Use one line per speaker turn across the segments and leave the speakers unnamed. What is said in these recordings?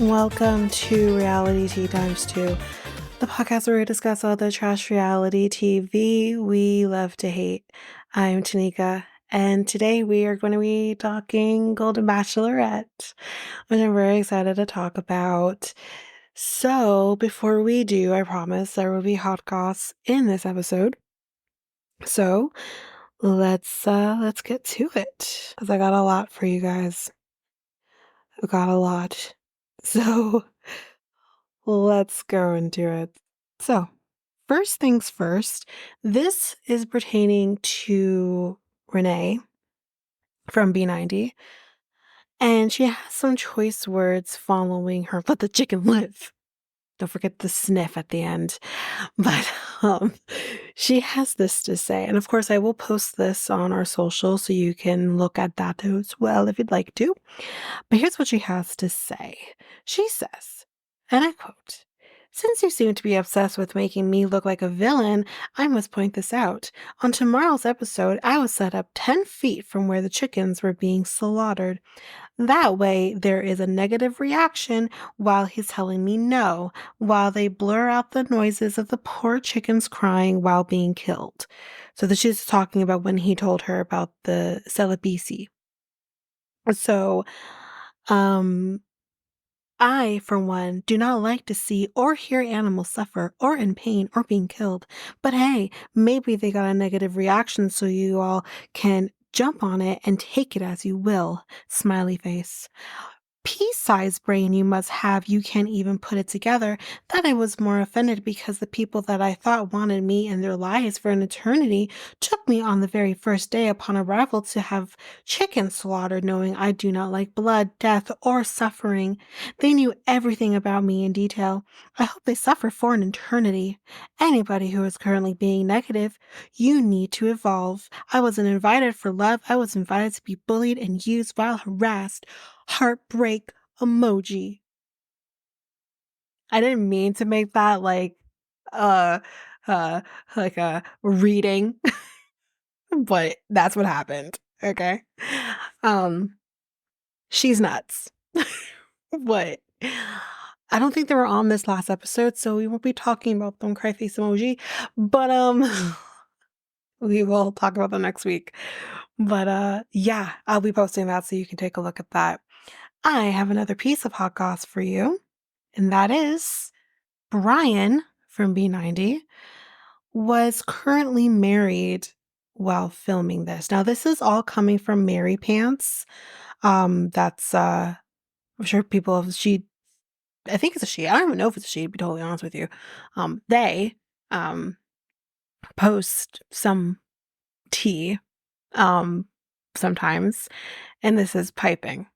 welcome to Reality Tea Times 2, the podcast where we discuss all the trash reality TV we love to hate. I'm Tanika, and today we are going to be talking Golden Bachelorette, which I'm very excited to talk about. So, before we do, I promise there will be hot goss in this episode. So, let's get to it, because I got a lot for you guys. I got a lot. So, let's go into it. So, first things first, this is pertaining to Renee from B90, and she has some choice words following her "let the chicken live." Don't forget the sniff at the end. But she has this to say, and of course, I will post this on our social so you can look at that as well if you'd like to. But here's what she has to say. She says, and I quote, "Since you seem to be obsessed with making me look like a villain, I must point this out. On tomorrow's episode, I was set up 10 feet from where the chickens were being slaughtered. That way, there is a negative reaction while he's telling me no, while they blur out the noises of the poor chickens crying while being killed." So she's talking about when he told her about the celibacy. So, I, for one, do not like to see or hear animals suffer or in pain or being killed. But hey, maybe they got a negative reaction so you all can jump on it and take it as you will. Smiley face. Pea-sized brain you must have, you can't even put it together. That I was more offended because the people that I thought wanted me in their lives for an eternity took me on the very first day upon arrival to have chicken slaughtered, knowing I do not like blood, death, or suffering. They knew everything about me in detail. I hope they suffer for an eternity. Anybody who is currently being negative, you need to evolve. I wasn't invited for love. I was invited to be bullied and used while harassed. Heartbreak emoji. I didn't mean to make that uh uh like a reading, but that's what happened. Okay. Um she's nuts. But I don't think they were on this last episode, so we won't be talking about them cry face emoji. But we will talk about them next week. But yeah, I'll be posting that so you can take a look at that. I have another piece of hot goss for you, and that is Brian from B90 was currently married while filming this. Now, this is all coming from Mary Pants. That's I'm sure people have I think it's a she. I don't even know if it's a she, to be totally honest with you. They um post some tea sometimes, and this is piping.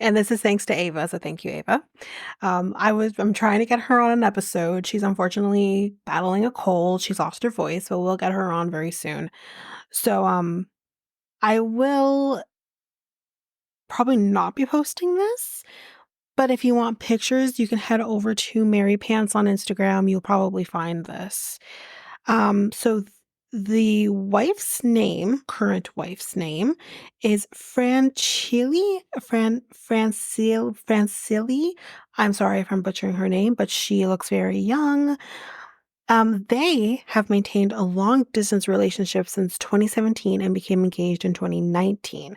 And this is thanks to Ava, so thank you, Ava. I'm trying to get her on an episode. She's unfortunately battling a cold. She's lost her voice, but we'll get her on very soon. So, I will probably not be posting this, but if you want pictures, you can head over to Mary Pants on Instagram. You'll probably find this. So the wife's name, current wife's name, is Francili. I'm sorry if I'm butchering her name, but she looks very young. They have maintained a long distance relationship since 2017 and became engaged in 2019.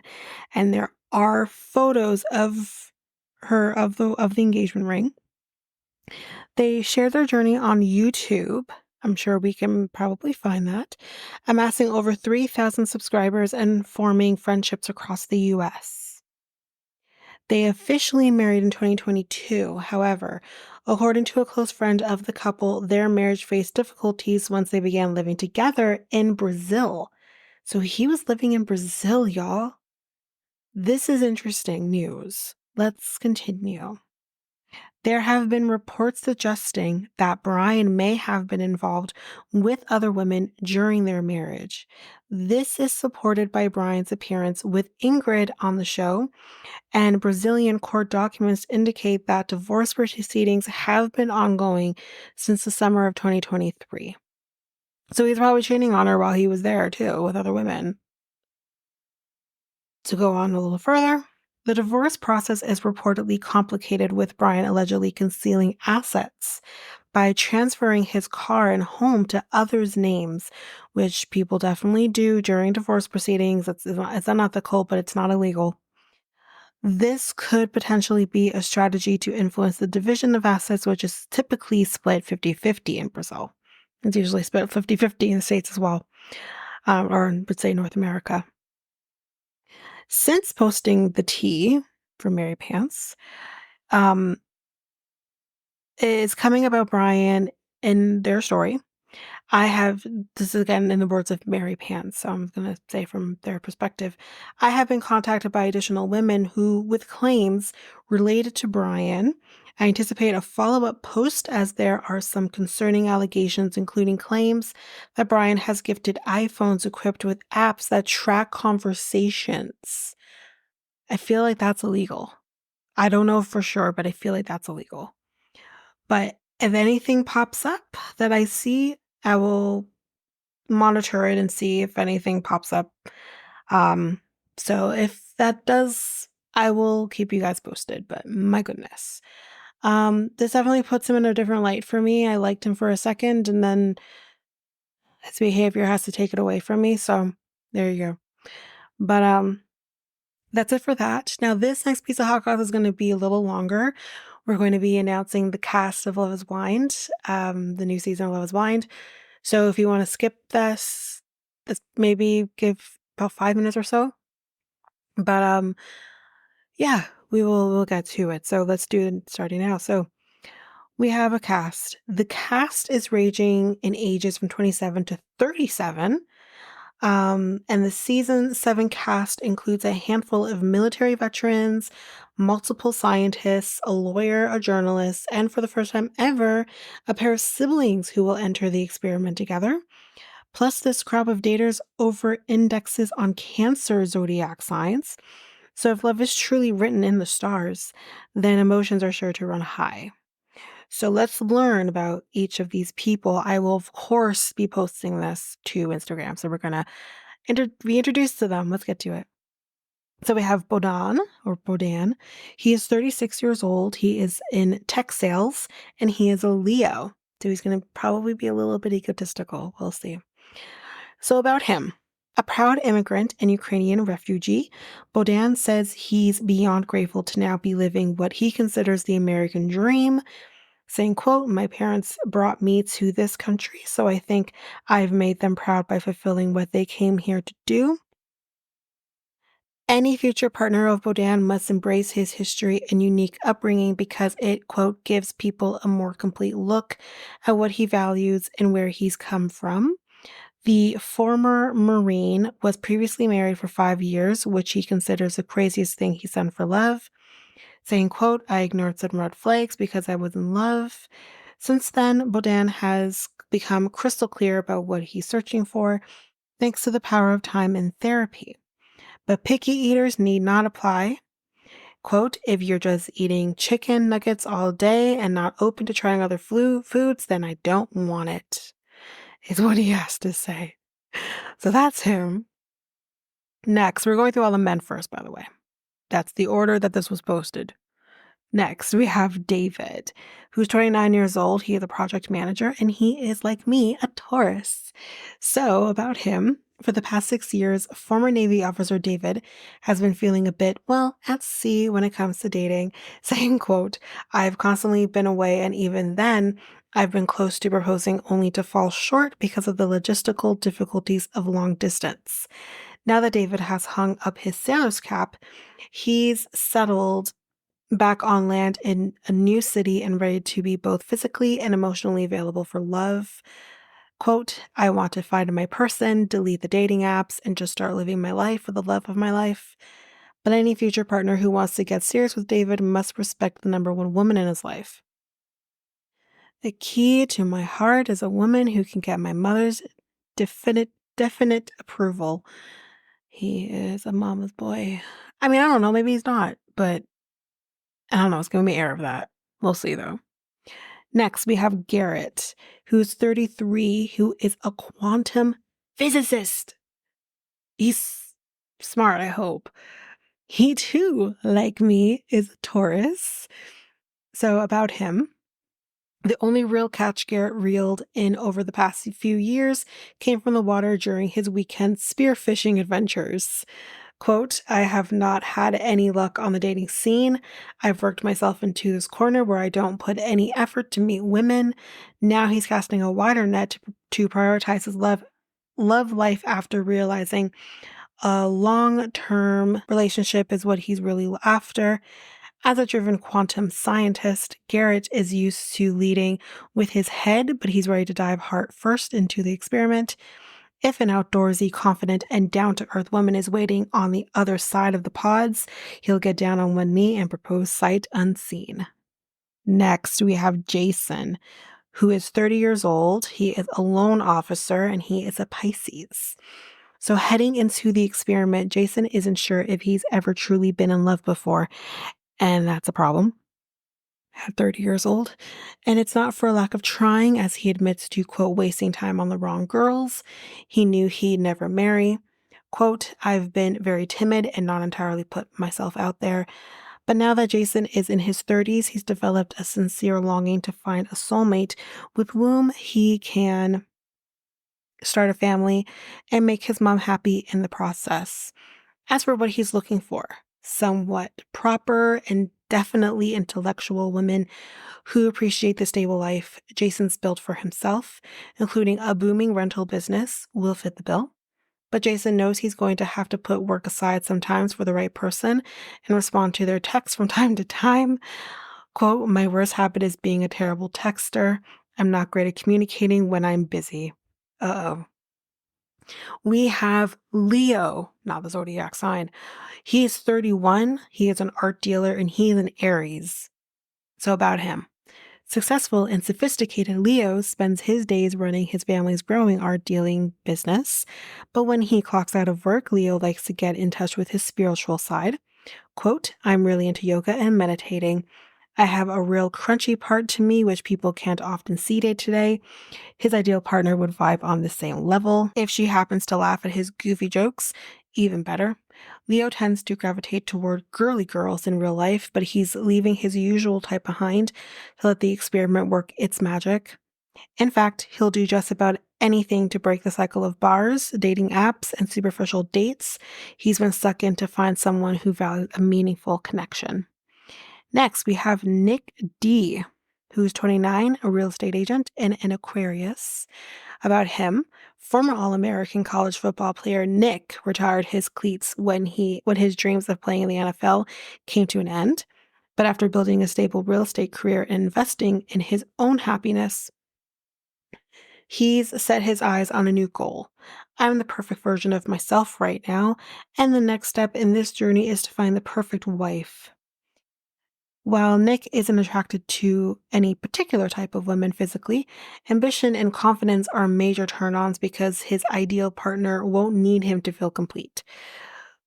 And there are photos of the engagement ring. They share their journey on YouTube. I'm sure we can probably find that. Amassing over 3,000 subscribers and forming friendships across the US. They officially married in 2022. However, according to a close friend of the couple, their marriage faced difficulties once they began living together in Brazil. So he was living in Brazil, y'all. This is interesting news. Let's continue. There have been reports suggesting that Brian may have been involved with other women during their marriage. This is supported by Brian's appearance with Ingrid on the show, and Brazilian court documents indicate that divorce proceedings have been ongoing since the summer of 2023. So he's probably cheating on her while he was there too with other women. To go on a little further, The divorce process is reportedly complicated, with Brian allegedly concealing assets by transferring his car and home to others' names, which people definitely do during divorce proceedings. It's unethical, but it's not illegal. This could potentially be a strategy to influence the division of assets, which is typically split 50-50 in Brazil. It's usually split 50-50 in the States as well, or I would say North America. Since posting the tea for Mary Pants, um, is coming about Brian in their story. I have, this is again in the words of Mary Pants, so I'm going to say from their perspective, I have been contacted by additional women who, with claims related to Brian, I anticipate a follow up post as there are some concerning allegations, including claims that Brian has gifted iPhones equipped with apps that track conversations. I feel like that's illegal. I don't know for sure, but I feel like that's illegal. But if anything pops up that I see, I will monitor it and see if anything pops up. Um, so if that does, I will keep you guys posted, but my goodness. This definitely puts him in a different light for me. I liked him for a second and then his behavior has to take it away from me. So there you go. But that's it for that. Now this next piece of hot goss is going to be a little longer. We're going to be announcing the cast of Love is Blind, the new season of Love is Blind. So if you want to skip this maybe give about 5 minutes or so. But yeah, we'll get to it. So let's do it starting now. So we have a cast. The cast is ranging in ages from 27 to 37. And the season 7 cast includes a handful of military veterans, multiple scientists, a lawyer, a journalist, and for the first time ever, a pair of siblings who will enter the experiment together. Plus, this crop of daters over indexes on Cancer zodiac signs. So, if love is truly written in the stars, then emotions are sure to run high. So, let's learn about each of these people. I will, of course, be posting this to Instagram. So, we're going to be introduced to them. Let's get to it. So, we have Bodan. He is 36 years old. He is in tech sales and he is a Leo. So, he's going to probably be a little bit egotistical. We'll see. So about him, a proud immigrant and Ukrainian refugee, Bodan says he's beyond grateful to now be living what he considers the American dream, saying, quote, "My parents brought me to this country, so I think I've made them proud by fulfilling what they came here to do. Any future partner of Bodan must embrace his history and unique upbringing because it, quote, gives people a more complete look at what he values and where he's come from. The former Marine was previously married for 5 years, which he considers the craziest thing he's done for love, saying, quote, "I ignored some red flags because I was in love." Since then, Bodan has become crystal clear about what he's searching for, thanks to the power of time and therapy. But picky eaters need not apply. Quote, "If you're just eating chicken nuggets all day and not open to trying other foods, then I don't want it," is what he has to say. So that's him. Next, we're going through all the men first, by the way. That's the order that this was posted. Next, we have David, who's 29 years old. He is a project manager, and he is, like me, a Taurus. So, about him, for the past 6 years, former Navy officer David has been feeling a bit, well, at sea when it comes to dating, saying, quote, "I've constantly been away, and even then, I've been close to proposing only to fall short because of the logistical difficulties of long distance. Now that David has hung up his sailor's cap, he's settled back on land in a new city and ready to be both physically and emotionally available for love. Quote, "I want to find my person, delete the dating apps, and just start living my life with the love of my life. But any future partner who wants to get serious with David must respect the number one woman in his life. The key to my heart is a woman who can get my mother's definite approval." He is a mama's boy. I mean, I don't know, maybe he's not, but I don't know, it's giving me air of that. We'll see, though. Next, we have Garrett, who's 33, who is a quantum physicist. He's smart, I hope. He too, like me, is a Taurus. So about him, the only real catch Garrett reeled in over the past few years came from the water during his weekend spearfishing adventures. Quote, I have not had any luck on the dating scene. I've worked myself into this corner where I don't put any effort to meet women. Now he's casting a wider net to prioritize his love life after realizing a long-term relationship is what he's really after. As a driven quantum scientist, Garrett is used to leading with his head, but he's ready to dive heart first into the experiment. If an outdoorsy, confident, and down-to-earth woman is waiting on the other side of the pods, he'll get down on one knee and propose sight unseen. Next, we have Jason, who is 30 years old. He is a loan officer, and he is a Pisces. So heading into the experiment, Jason isn't sure if he's ever truly been in love before, and that's a problem at 30 years old. And it's not for lack of trying, as he admits to, quote, wasting time on the wrong girls. He knew he'd never marry. Quote, I've been very timid and not entirely put myself out there. But now that Jason is in his 30s, he's developed a sincere longing to find a soulmate with whom he can start a family and make his mom happy in the process. As for what he's looking for, somewhat proper and definitely intellectual women who appreciate the stable life Jason's built for himself, including a booming rental business, will fit the bill. But Jason knows he's going to have to put work aside sometimes for the right person and respond to their texts from time to time. Quote, my worst habit is being a terrible texter. I'm not great at communicating when I'm busy. Uh-oh. We have Leo, not the zodiac sign. He is 31, he is an art dealer, and he is an Aries. So about him. Successful and sophisticated Leo spends his days running his family's growing art dealing business. But when he clocks out of work, Leo likes to get in touch with his spiritual side. Quote, I'm really into yoga and meditating. I have a real crunchy part to me, which people can't often see day to day. His ideal partner would vibe on the same level. If she happens to laugh at his goofy jokes, even better. Leo tends to gravitate toward girly girls in real life, but he's leaving his usual type behind to let the experiment work its magic. In fact, he'll do just about anything to break the cycle of bars, dating apps, and superficial dates he's been stuck in to find someone who values a meaningful connection. Next, we have Nick D., who's 29, a real estate agent, and an Aquarius. About him, former All-American college football player Nick retired his cleats when his dreams of playing in the NFL came to an end. But after building a stable real estate career and investing in his own happiness, he's set his eyes on a new goal. I'm the perfect version of myself right now, and the next step in this journey is to find the perfect wife. While Nick isn't attracted to any particular type of women physically, ambition and confidence are major turn-ons because his ideal partner won't need him to feel complete.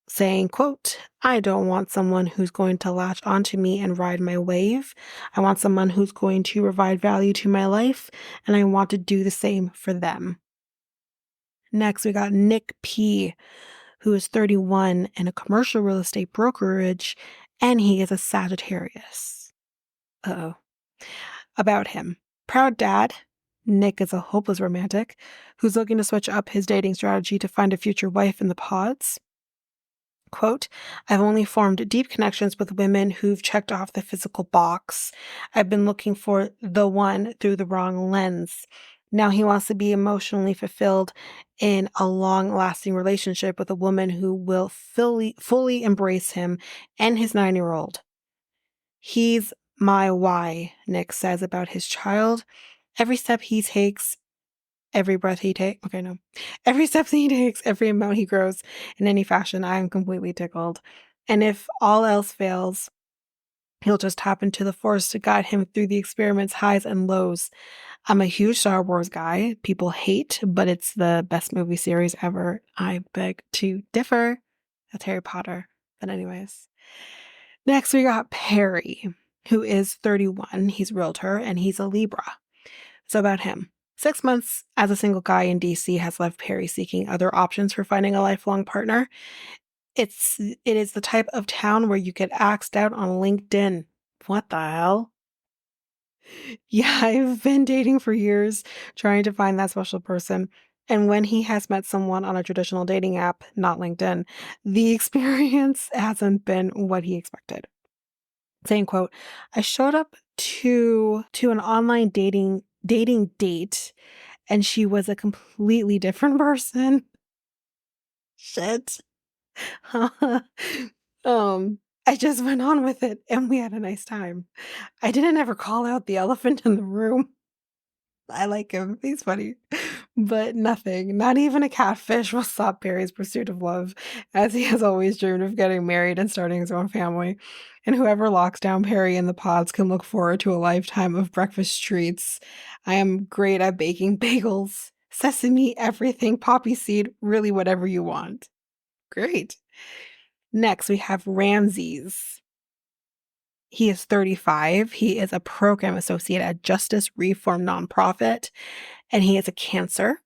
Saying, quote, I don't want someone who's going to latch onto me and ride my wave. I want someone who's going to provide value to my life, and I want to do the same for them. Next, we got Nick P., who is 31 and a commercial real estate brokerage, and he is a Sagittarius. Uh-oh. About him. Proud dad, Nick is a hopeless romantic who's looking to switch up his dating strategy to find a future wife in the pods. Quote, I've only formed deep connections with women who've checked off the physical box. I've been looking for the one through the wrong lens. Now he wants to be emotionally fulfilled in a long-lasting relationship with a woman who will fully embrace him and his 9-year-old. He's my why, Nick says about his child. Every step he takes, every breath he takes, every step he takes, every amount he grows in any fashion, I am completely tickled. And if all else fails, he'll just tap into the force to guide him through the experiment's highs and lows. I'm a huge Star Wars guy. People hate, but it's the best movie series ever. I beg to differ. That's Harry Potter. But anyways. Next, we got Perry, who is 31. He's a realtor, and he's a Libra. So about him. 6 months as a single guy in DC has left Perry seeking other options for finding a lifelong partner. It is the type of town where you get axed out on LinkedIn. What the hell? Yeah, I've been dating for years, trying to find that special person. And when he has met someone on a traditional dating app, not LinkedIn, the experience hasn't been what he expected. Saying, quote, I showed up to an online dating date and she was a completely different person. Shit. um, I just went on with it and we had a nice time. I didn't ever call out the elephant in the room. I like him. He's funny. But nothing, not even a catfish will stop Barry's pursuit of love, as he has always dreamed of getting married and starting his own family. And whoever locks down Perry in the pods can look forward to a lifetime of breakfast treats. I am great at baking bagels, sesame, everything, poppy seed, really whatever you want. Great. Next, we have Ramses. He is 35. He is a program associate at Justice Reform nonprofit, and he is a Cancer.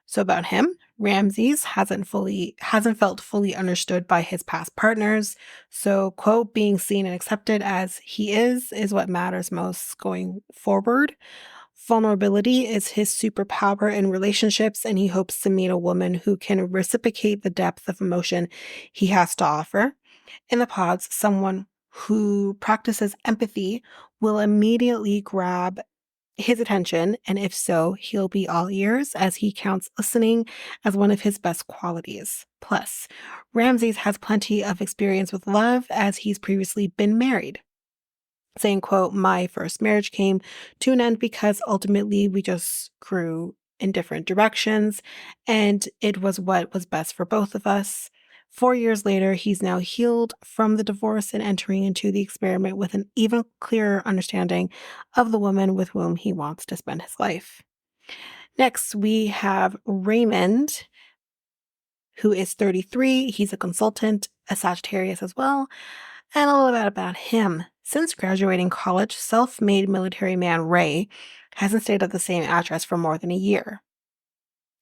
So about him, Ramses hasn't felt fully understood by his past partners. So, quote, being seen and accepted as he is what matters most going forward. Vulnerability is his superpower in relationships, and he hopes to meet a woman who can reciprocate the depth of emotion he has to offer. In the pods, someone who practices empathy will immediately grab his attention, and if so, he'll be all ears as he counts listening as one of his best qualities. Plus, Ramses has plenty of experience with love as he's previously been married. Saying, quote, my first marriage came to an end because ultimately we just grew in different directions and it was what was best for both of us. 4 years later, he's now healed from the divorce and entering into the experiment with an even clearer understanding of the woman with whom he wants to spend his life. Next, we have Raymond, who is 33. He's a consultant, a Sagittarius as well. And a little bit about him. Since graduating college, self-made military man Ray hasn't stayed at the same address for more than a year.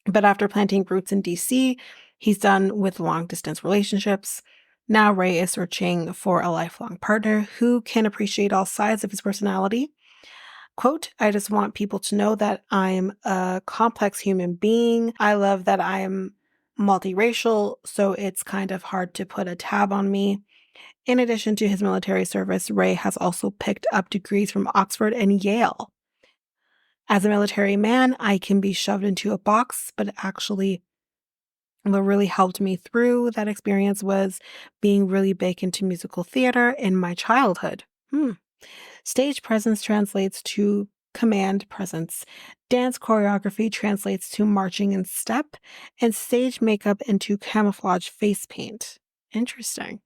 But after planting roots in DC, he's done with long-distance relationships. Now Ray is searching for a lifelong partner who can appreciate all sides of his personality. Quote, I just want people to know that I'm a complex human being. I love that I'm multiracial, so it's kind of hard to put a tab on me. In addition to his military service, Ray has also picked up degrees from Oxford and Yale. As a military man, I can be shoved into a box, but actually, what really helped me through that experience was being really big into musical theater in my childhood. Stage presence translates to command presence. Dance choreography translates to marching in step, and stage makeup into camouflage face paint. Interesting.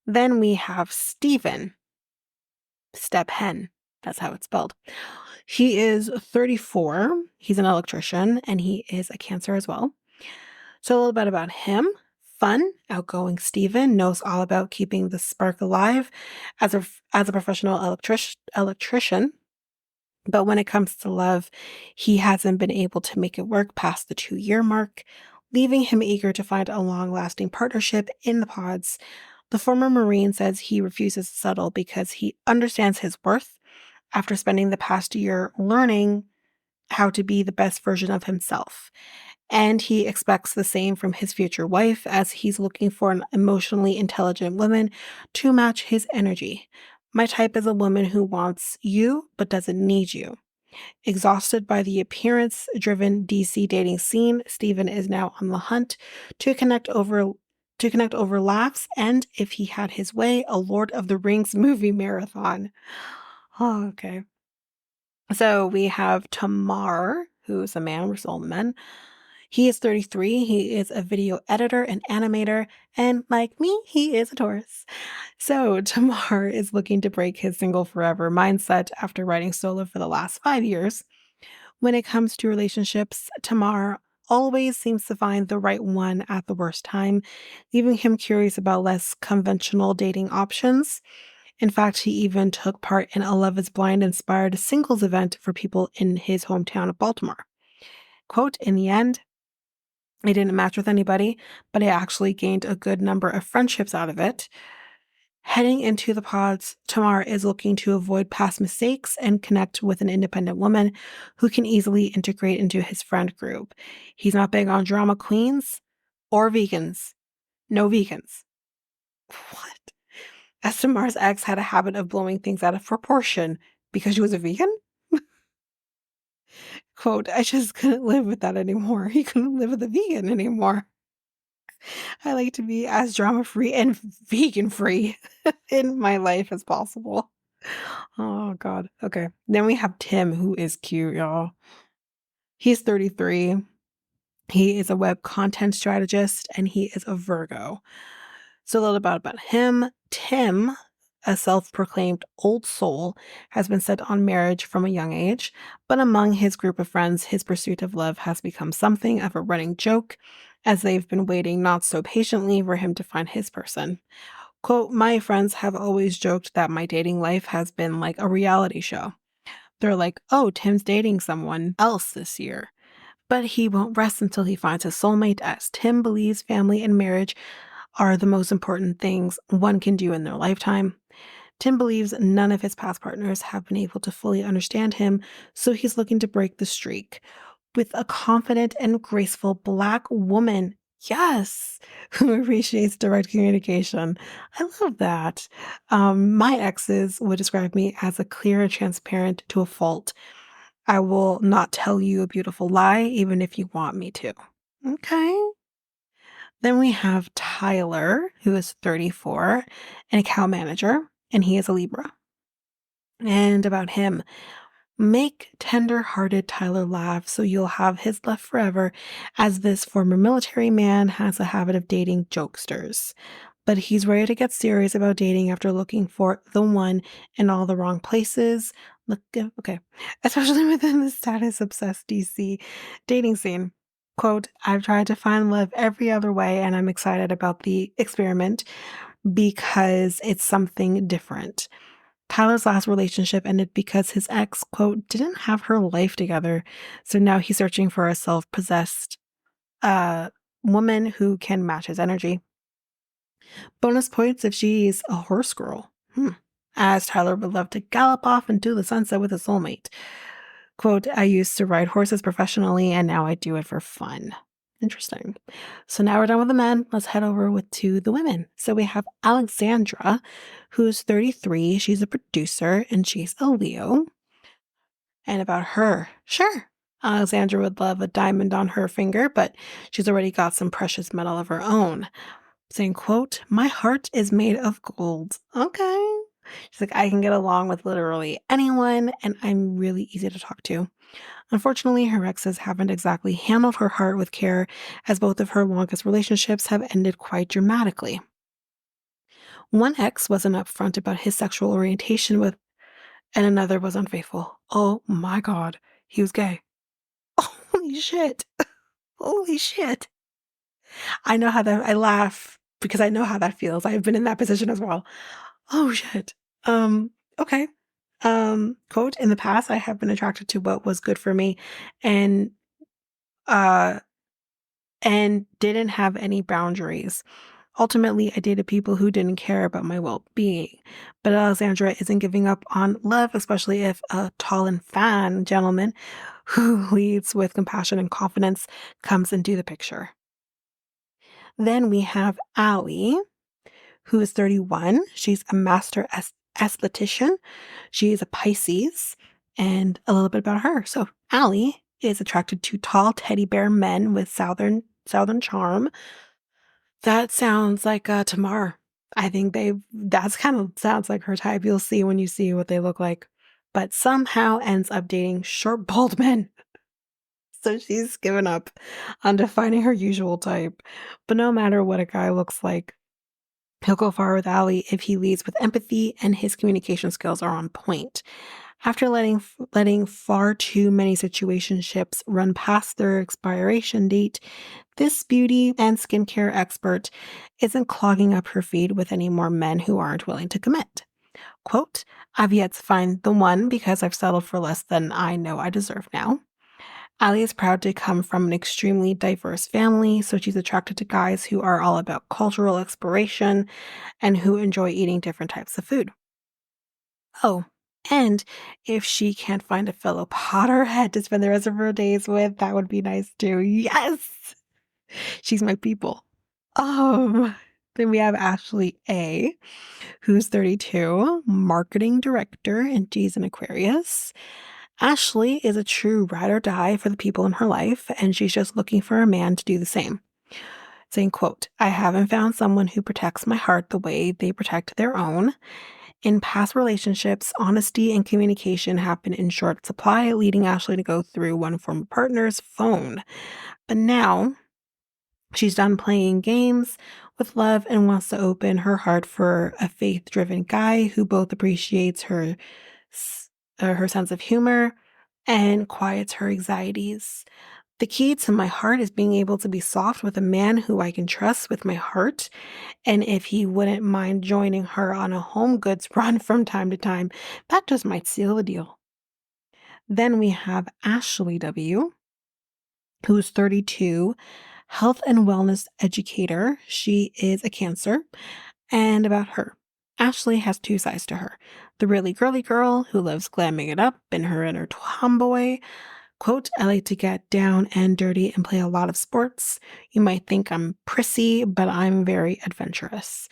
Then we have Stephen, Step Hen. That's how it's spelled. He is 34. He's an electrician and he is a Cancer as well. So a little bit about him. Fun, outgoing Stephen knows all about keeping the spark alive as a professional electrician. But when it comes to love, he hasn't been able to make it work past the 2-year mark, leaving him eager to find a long-lasting partnership in the pods. The former Marine says he refuses to settle because he understands his worth after spending the past year learning how to be the best version of himself. And he expects the same from his future wife as he's looking for an emotionally intelligent woman to match his energy. My type is a woman who wants you but doesn't need you. Exhausted by the appearance-driven DC dating scene, Stephen is now on the hunt to connect over laughs and, if he had his way, a Lord of the Rings movie marathon. Oh, okay. So we have Tamar, who's a man. We're still men. He is 33. He is a video editor and animator. And like me, he is a Taurus. So Tamar is looking to break his single forever mindset after writing solo for the last 5 years. When it comes to relationships, Tamar always seems to find the right one at the worst time, leaving him curious about less conventional dating options. In fact, he even took part in a Love is Blind inspired singles event for people in his hometown of Baltimore. Quote, in the end, I didn't match with anybody, but I actually gained a good number of friendships out of it. Heading into the pods, Tamar is looking to avoid past mistakes and connect with an independent woman who can easily integrate into his friend group. He's not big on drama queens or vegans. No vegans. What? As Tamar's ex had a habit of blowing things out of proportion because she was a vegan? Quote, I just couldn't live with that anymore. He couldn't live with a vegan anymore. I like to be as drama free and vegan free in my life as possible. Oh, God. Okay. Then we have Tim, who is cute, y'all. He's 33. He is a web content strategist and he is a Virgo. So a little about him. Tim, a self-proclaimed old soul, has been set on marriage from a young age, but among his group of friends, his pursuit of love has become something of a running joke, as they've been waiting not so patiently for him to find his person. Quote, my friends have always joked that my dating life has been like a reality show. They're like, oh, Tim's dating someone else this year. But he won't rest until he finds his soulmate, as Tim believes family and marriage are the most important things one can do in their lifetime. Tim believes none of his past partners have been able to fully understand him, so he's looking to break the streak with a confident and graceful Black woman. Yes, who appreciates direct communication. I love that. My exes would describe me as a clear and transparent to a fault. I will not tell you a beautiful lie, even if you want me to. Okay. Then we have Tyler, who is 34, an account manager, and he is a Libra. And about him, make tender-hearted Tyler laugh so you'll have his love forever, as this former military man has a habit of dating jokesters. But he's ready to get serious about dating after looking for the one in all the wrong places. Okay, especially within the status-obsessed DC dating scene. Quote, I've tried to find love every other way, and I'm excited about the experiment because it's something different. Tyler's last relationship ended because his ex, quote, didn't have her life together. So now he's searching for a self-possessed woman who can match his energy. Bonus points if she's a horse girl. As Tyler would love to gallop off into the sunset with a soulmate. Quote, I used to ride horses professionally and now I do it for fun. Interesting. So now we're done with the men. Let's head over to the women. So we have Alexandra, who's 33. She's a producer and she's a Leo. And about her, sure, Alexandra would love a diamond on her finger, but she's already got some precious metal of her own. Saying, quote, my heart is made of gold. Okay. She's like, I can get along with literally anyone, and I'm really easy to talk to. Unfortunately, her exes haven't exactly handled her heart with care, as both of her longest relationships have ended quite dramatically. One ex wasn't upfront about his sexual orientation and another was unfaithful. Oh my God, he was gay. Holy shit. Holy shit. I know how I laugh because I know how that feels. I've been in that position as well. Oh shit. Okay. Quote, in the past I have been attracted to what was good for me and uh and didn't have any boundaries. Ultimately, I dated people who didn't care about my well-being. But Alexandra isn't giving up on love, especially if a tall and fine gentleman who leads with compassion and confidence comes into the picture. Then we have Allie, who is 31. She's a master esthetician. She is a Pisces, and a little bit about her. So Allie is attracted to tall teddy bear men with southern charm. That sounds like Tamar. I think that's kind of sounds like her type. You'll see when you see what they look like. But somehow ends up dating short, bald men. So she's given up on defining her usual type. But no matter what a guy looks like, he'll go far with Allie if he leads with empathy and his communication skills are on point. After letting far too many situationships run past their expiration date, this beauty and skincare expert isn't clogging up her feed with any more men who aren't willing to commit. Quote, I've yet to find the one because I've settled for less than I know I deserve now. Allie is proud to come from an extremely diverse family, so she's attracted to guys who are all about cultural exploration and who enjoy eating different types of food. Oh, and if she can't find a fellow Potterhead to spend the rest of her days with, that would be nice too. Yes! She's my people. Then we have Ashley A, who's 32, marketing director, and she's an Aquarius. Ashley is a true ride or die for the people in her life, and she's just looking for a man to do the same. Saying, quote, I haven't found someone who protects my heart the way they protect their own. In past relationships, honesty and communication have been in short supply, leading Ashley to go through one former partner's phone. But now she's done playing games with love and wants to open her heart for a faith-driven guy who both appreciates her sense of humor and quiets her anxieties. The key to my heart is being able to be soft with a man who I can trust with my heart. And if he wouldn't mind joining her on a home goods run from time to time, that just might seal the deal. Then we have Ashley W., who's 32, health and wellness educator. She is a Cancer. And about her, Ashley has two sides to her. The really girly girl who loves glamming it up in her inner tomboy. Quote, I like to get down and dirty and play a lot of sports. You might think I'm prissy, but I'm very adventurous.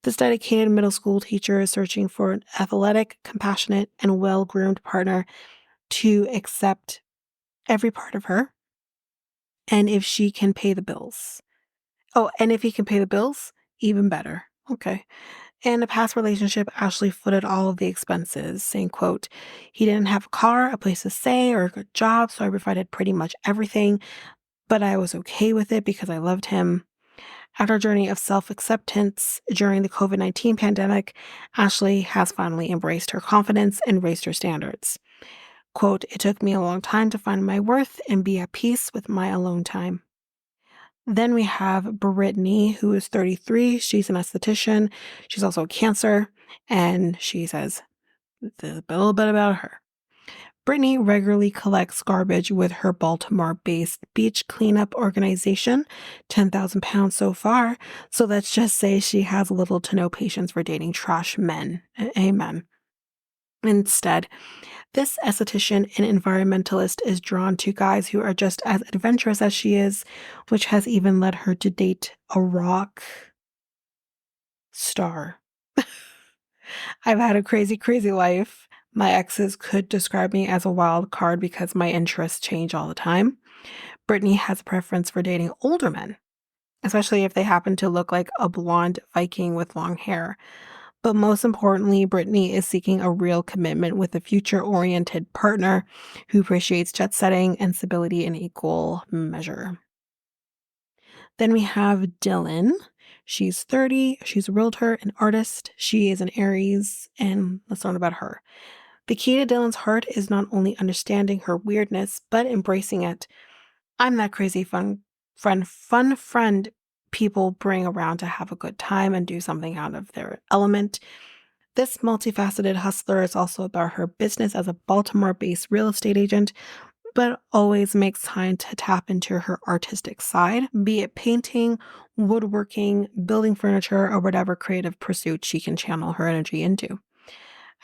This dedicated middle school teacher is searching for an athletic, compassionate, and well-groomed partner to accept every part of her, and if she can pay the bills. Oh, and if he can pay the bills, even better. Okay. In a past relationship, Ashley footed all of the expenses, saying, quote, he didn't have a car, a place to stay, or a good job, so I provided pretty much everything, but I was okay with it because I loved him. After a journey of self-acceptance during the COVID-19 pandemic, Ashley has finally embraced her confidence and raised her standards. Quote, it took me a long time to find my worth and be at peace with my alone time. Then we have Brittany, who is 33. She's an esthetician. She's also a Cancer. And she says a little bit about her. Brittany regularly collects garbage with her Baltimore-based beach cleanup organization, 10,000 pounds so far. So let's just say she has little to no patience for dating trash men. Amen. Instead, this esthetician and environmentalist is drawn to guys who are just as adventurous as she is, which has even led her to date a rock star. I've had a crazy, crazy life. My exes could describe me as a wild card because my interests change all the time. Brittany has a preference for dating older men, especially if they happen to look like a blonde Viking with long hair. But most importantly, Brittany is seeking a real commitment with a future-oriented partner who appreciates jet setting and stability in equal measure. Then we have Dylan. She's 30. She's a realtor, an artist. She is an Aries, and let's learn about her. The key to Dylan's heart is not only understanding her weirdness, but embracing it. I'm that crazy fun friend people bring around to have a good time and do something out of their element. This multifaceted hustler is also about her business as a Baltimore-based real estate agent, but always makes time to tap into her artistic side, be it painting, woodworking, building furniture, or whatever creative pursuit she can channel her energy into.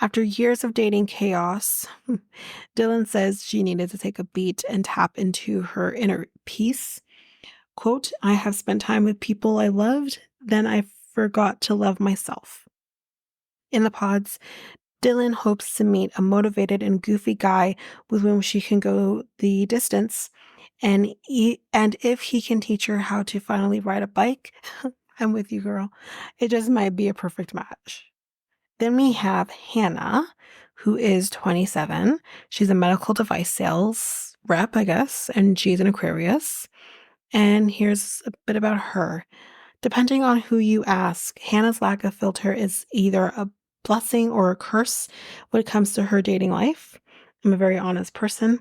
After years of dating chaos, Dylan says she needed to take a beat and tap into her inner peace. Quote, I have spent time with people I loved, then I forgot to love myself. In the pods, Dylan hopes to meet a motivated and goofy guy with whom she can go the distance. And if he can teach her how to finally ride a bike, I'm with you, girl. It just might be a perfect match. Then we have Hannah, who is 27. She's a medical device sales rep, I guess, and she's an Aquarius. And here's a bit about her. Depending on who you ask, Hannah's lack of filter is either a blessing or a curse when it comes to her dating life. I'm a very honest person.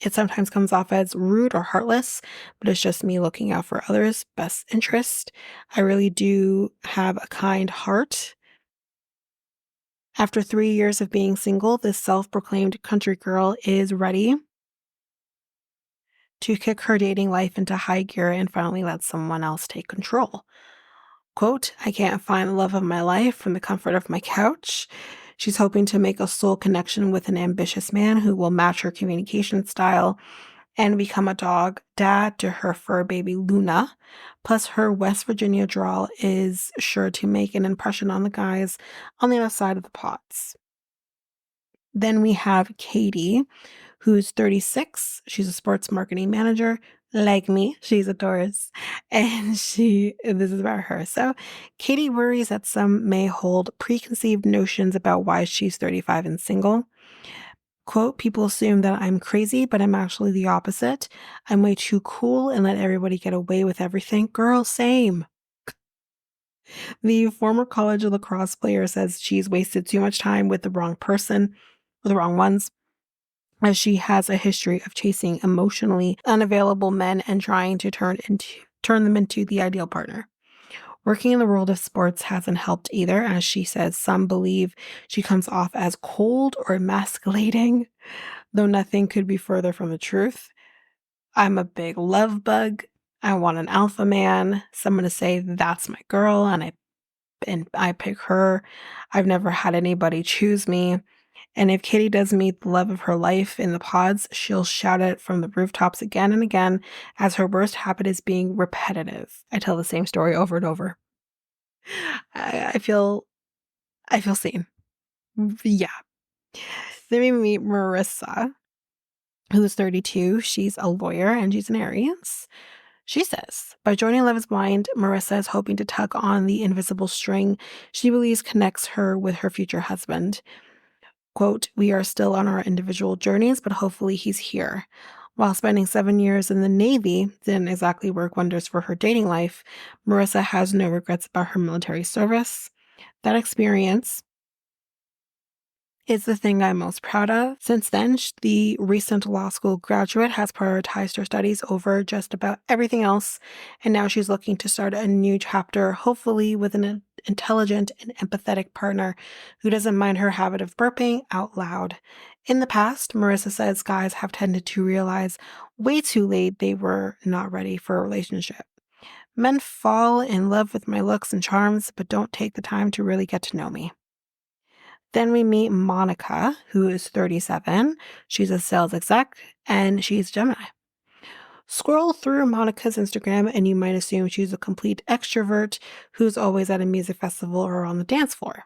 It sometimes comes off as rude or heartless, but it's just me looking out for others' best interest. I really do have a kind heart. After 3 years of being single, this self-proclaimed country girl is ready to kick her dating life into high gear and finally let someone else take control. Quote, I can't find the love of my life from the comfort of my couch. She's hoping to make a soul connection with an ambitious man who will match her communication style and become a dog dad to her fur baby Luna. Plus, her West Virginia drawl is sure to make an impression on the guys on the other side of the pots. Then we have Katie, who's 36. She's a sports marketing manager. Like me, she's a Taurus. And this is about her. So, Katie worries that some may hold preconceived notions about why she's 35 and single. Quote, people assume that I'm crazy, but I'm actually the opposite. I'm way too cool and let everybody get away with everything. Girl, same. The former college lacrosse player says she's wasted too much time with the wrong person, or the wrong ones, as she has a history of chasing emotionally unavailable men and trying to turn them into the ideal partner. Working in the world of sports hasn't helped either, as she says some believe she comes off as cold or emasculating, though nothing could be further from the truth. I'm a big love bug. I want an alpha man, someone to say that's my girl, and I pick her. I've never had anybody choose me. And if Katie does meet the love of her life in the pods, she'll shout it from the rooftops again and again, as her worst habit is being repetitive. I tell the same story over and over. I feel seen. Yeah. Then we meet Marissa, who's 32. She's a lawyer and she's an Aries. She says, by joining Love is Blind, Marissa is hoping to tug on the invisible string she believes connects her with her future husband. Quote, we are still on our individual journeys, but hopefully he's here. While spending 7 years in the Navy didn't exactly work wonders for her dating life, Marissa has no regrets about her military service. That experience is the thing I'm most proud of. Since then, the recent law school graduate has prioritized her studies over just about everything else, and now she's looking to start a new chapter, hopefully with an intelligent and empathetic partner who doesn't mind her habit of burping out loud. In the past, Marissa says guys have tended to realize way too late they were not ready for a relationship. Men fall in love with my looks and charms, but don't take the time to really get to know me. Then we meet Monica, who is 37. She's a sales exec, and she's Gemini. Scroll through Monica's Instagram, and you might assume she's a complete extrovert who's always at a music festival or on the dance floor.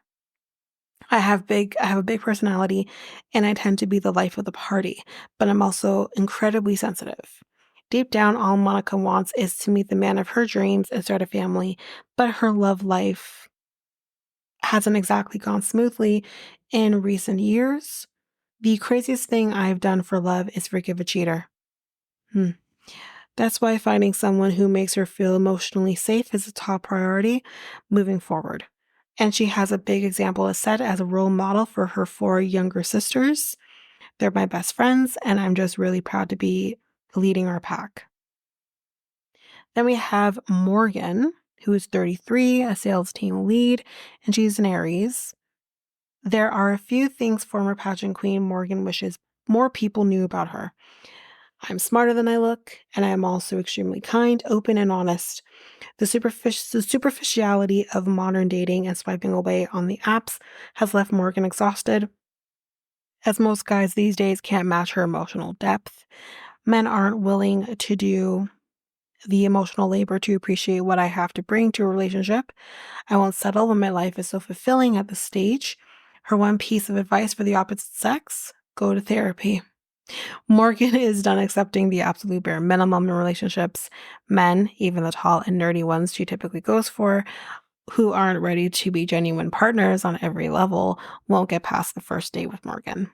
I have a big personality, and I tend to be the life of the party, but I'm also incredibly sensitive. Deep down, all Monica wants is to meet the man of her dreams and start a family, but her love life hasn't exactly gone smoothly in recent years. The craziest thing I've done for love is forgive a cheater. That's why finding someone who makes her feel emotionally safe is a top priority moving forward. And she has a big example to set as a role model for her 4 younger sisters. They're my best friends, and I'm just really proud to be leading our pack. Then we have Morgan, who is 33, a sales team lead, and she's an Aries. There are a few things former pageant queen Morgan wishes more people knew about her. I'm smarter than I look, and I am also extremely kind, open, and honest. The superficiality of modern dating and swiping away on the apps has left Morgan exhausted, as most guys these days can't match her emotional depth. Men aren't willing to do the emotional labor to appreciate what I have to bring to a relationship. I won't settle when my life is so fulfilling at this stage. Her one piece of advice for the opposite sex: go to therapy. Morgan is done accepting the absolute bare minimum in relationships. Men, even the tall and nerdy ones she typically goes for, who aren't ready to be genuine partners on every level, won't get past the first date with Morgan.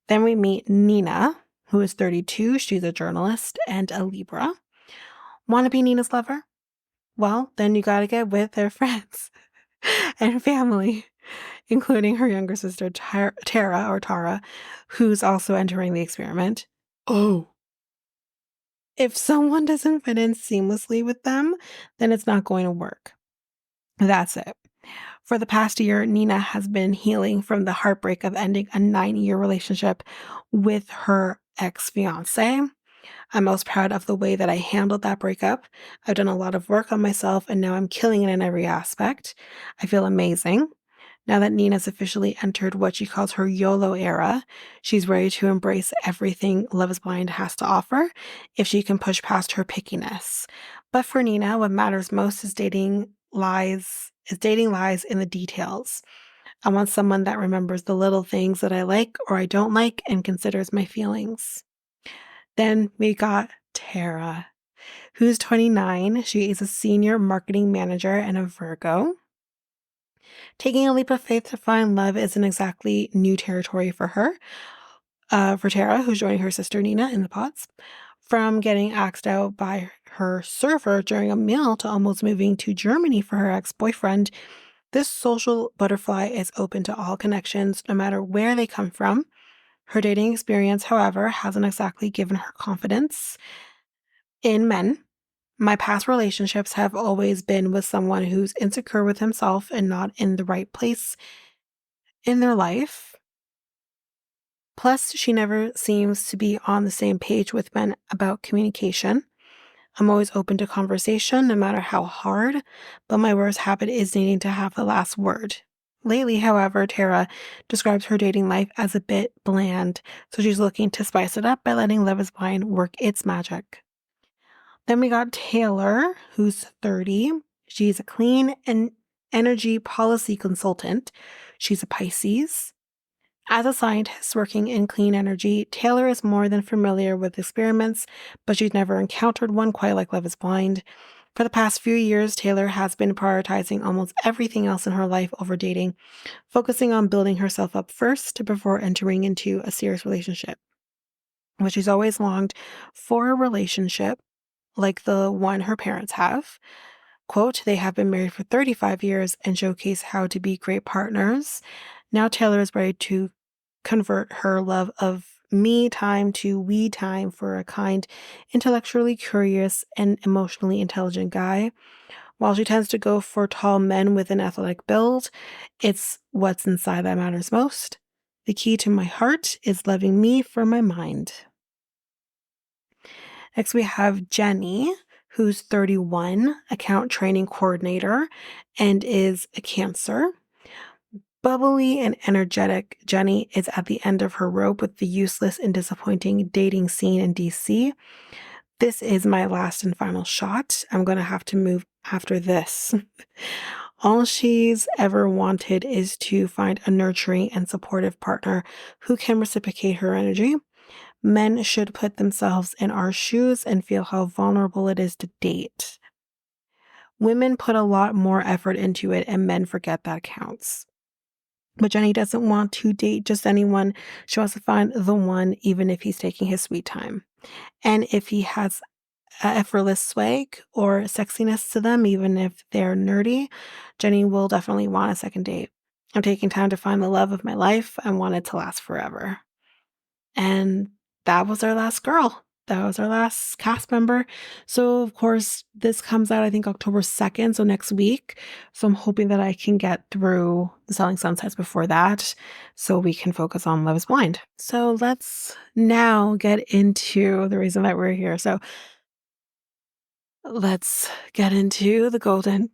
Then we meet Nina, who is 32. She's a journalist and a Libra. Want to be Nina's lover? Well, then you gotta get with their friends and family, including her younger sister, Tara, who's also entering the experiment. Oh. If someone doesn't fit in seamlessly with them, then it's not going to work. That's it. For the past year, Nina has been healing from the heartbreak of ending a 9-year relationship with her ex-fiance. I'm most proud of the way that I handled that breakup. I've done a lot of work on myself and now I'm killing it in every aspect. I feel amazing. Now that Nina's officially entered what she calls her YOLO era, she's ready to embrace everything Love is Blind has to offer if she can push past her pickiness. But for Nina, what matters most is dating lies in the details. I want someone that remembers the little things that I like or I don't like and considers my feelings. Then we got Tara, who's 29. She is a senior marketing manager and a Virgo. Taking a leap of faith to find love isn't exactly new territory for her. For Tara, who's joining her sister Nina in the pods. From getting axed out by her server during a meal to almost moving to Germany for her ex-boyfriend, this social butterfly is open to all connections, no matter where they come from. Her dating experience, however, hasn't exactly given her confidence in men. My past relationships have always been with someone who's insecure with himself and not in the right place in their life. Plus, she never seems to be on the same page with men about communication. I'm always open to conversation, no matter how hard, but my worst habit is needing to have the last word. Lately, however, Tara describes her dating life as a bit bland, so she's looking to spice it up by letting Love is Blind work its magic. Then we got Taylor, who's 30. She's a clean and energy policy consultant. She's a Pisces. As a scientist working in clean energy, Taylor is more than familiar with experiments, but she's never encountered one quite like Love is Blind. For the past few years, Taylor has been prioritizing almost everything else in her life over dating, focusing on building herself up first before entering into a serious relationship. But she's always longed for a relationship like the one her parents have. Quote, they have been married for 35 years and showcase how to be great partners. Now Taylor is ready to convert her love of me time to we time for a kind, intellectually curious, and emotionally intelligent guy. While she tends to go for tall men with an athletic build, it's what's inside that matters most. The key to my heart is loving me for my mind. Next, we have Jenny, who's 31, account training coordinator, and is a Cancer. Bubbly and energetic, Jenny is at the end of her rope with the useless and disappointing dating scene in DC. This is my last and final shot. I'm going to have to move after this. All she's ever wanted is to find a nurturing and supportive partner who can reciprocate her energy. Men should put themselves in our shoes and feel how vulnerable it is to date. Women put a lot more effort into it, and men forget that counts. But Jenny doesn't want to date just anyone. She wants to find the one, even if he's taking his sweet time. And if he has effortless swag or sexiness to them, even if they're nerdy, Jenny will definitely want a second date. I'm taking time to find the love of my life. I want it to last forever. And that was our last girl. That was our last cast member. So, of course, this comes out, I think, October 2nd, so next week. So I'm hoping that I can get through the Selling Sunsets before that so we can focus on Love is Blind. So let's now get into the reason that we're here. So let's get into the Golden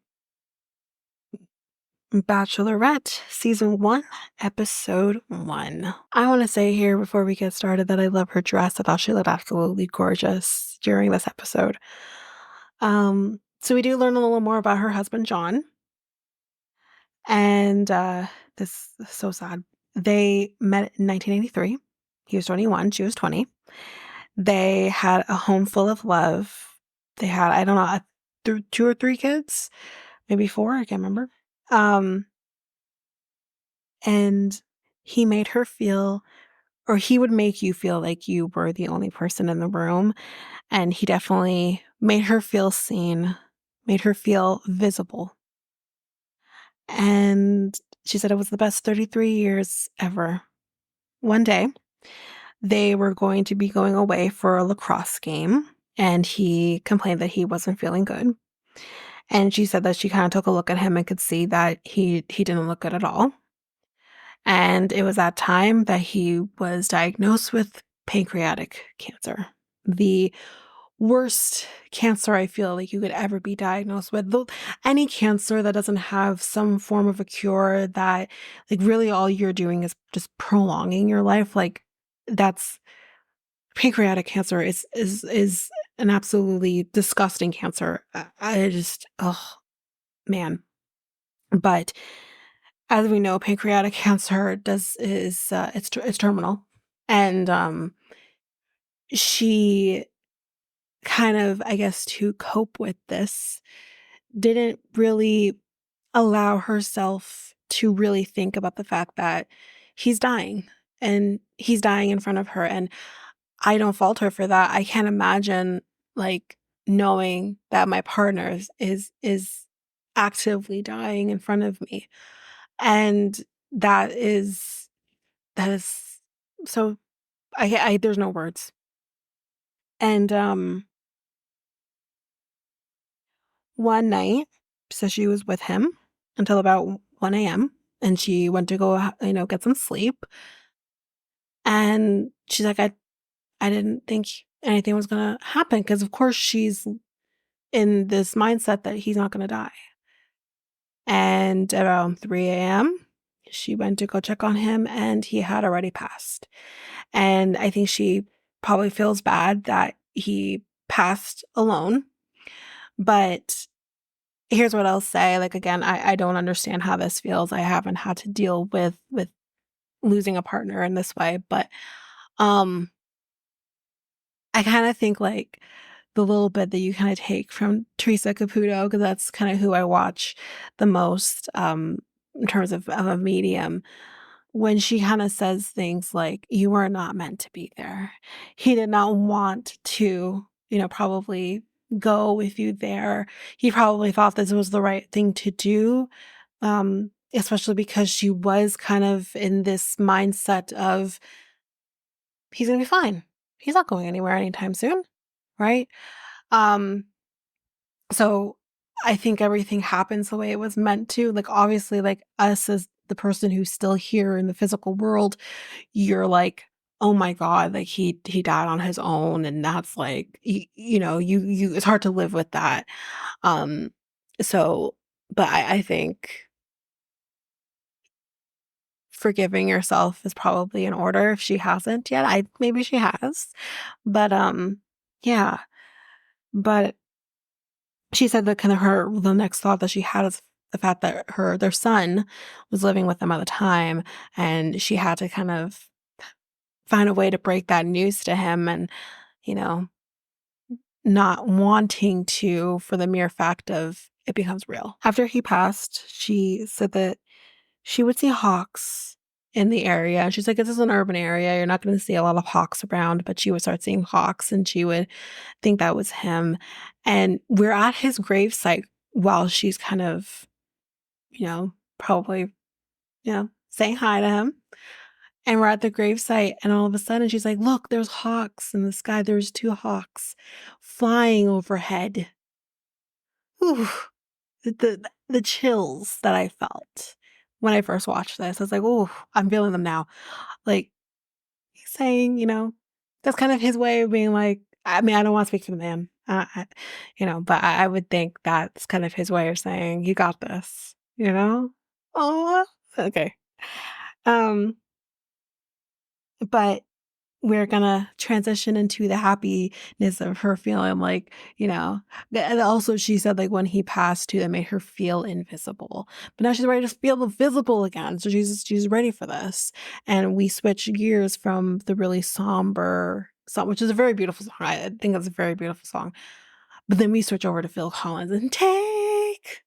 Bachelorette, Season 1, Episode 1. I want to say here before we get started that I love her dress. I thought she looked absolutely gorgeous during this episode. So we do learn a little more about her husband, John. And this is so sad. They met in 1983. He was 21. She was 20. They had a home full of love. They had, I don't know, 2 or 3 kids, maybe 4. I can't remember. And he made her feel, or he would make you feel like you were the only person in the room. And he definitely made her feel seen, made her feel visible. And she said it was the best 33 years ever. One day, they were going to be going away for a lacrosse game, and he complained that he wasn't feeling good. And she said that she kind of took a look at him and could see that he didn't look good at all. And it was that time that he was diagnosed with pancreatic cancer. the worst cancer I feel like you could ever be diagnosed with. Any cancer that doesn't have some form of a cure, that like really all you're doing is just prolonging your life. Like that's pancreatic cancer is an absolutely disgusting cancer. I just, oh man. But as we know, pancreatic cancer does is it's terminal, and she kind of, I guess, to cope with this, didn't really allow herself to really think about the fact that he's dying, and he's dying in front of her, and I don't fault her for that. I can't imagine, like, knowing that my partner is actively dying in front of me, and that is so I there's no words. And, one night, so she was with him until about 1 AM, and she went to go, get some sleep, and she's like, I didn't think anything was gonna happen because of course, she's in this mindset that he's not gonna die, and around 3 AM, she went to go check on him, and he had already passed, and I think she probably feels bad that he passed alone, but here's what I'll say, like, again, I don't understand how this feels. I haven't had to deal with losing a partner in this way, but, um, I kinda think, like, the little bit that you kinda take from Teresa Caputo, because that's kinda who I watch the most, in terms of a medium, when she kinda says things like, "You were not meant to be there." He did not want to, probably go with you there. He probably thought this was the right thing to do, especially because she was kind of in this mindset of, "He's gonna be fine. He's not going anywhere anytime soon." Right? Um, so I think everything happens the way it was meant to. Like, obviously, like, us as the person who's still here in the physical world, you're like, "Oh my god, like, he died on his own," and that's like, you it's hard to live with that. Um, so but I think forgiving yourself is probably in order if she hasn't yet. Maybe she has, but, yeah. But she said that kind of the next thought that she had is the fact that their son was living with them at the time, and she had to kind of find a way to break that news to him, and, you know, not wanting to for the mere fact of it becomes real. After he passed, she said that she would see hawks in the area, and she's like, "This is an urban area, you're not gonna see a lot of hawks around," but she would start seeing hawks, and she would think that was him, and we're at his gravesite while she's kind of, probably, saying hi to him, and we're at the gravesite, and all of a sudden, she's like, "Look, there's hawks in the sky, there's 2 hawks flying overhead." Ooh, the chills that I felt when I first watched this, I was like, "Ooh, I'm feeling them now." Like, he's saying, that's kind of his way of being like, I mean, I don't wanna speak for the man, but I would think that's kind of his way of saying, "You got this," you know? Aw, okay. Um, but we're gonna transition into the happiness of her feeling like, and also she said, like, when he passed too, that made her feel invisible. But now she's ready to feel visible again, so she's ready for this. And we switch gears from the really somber song, which is a very beautiful song. I think it's a very beautiful song. But then we switch over to Phil Collins and take,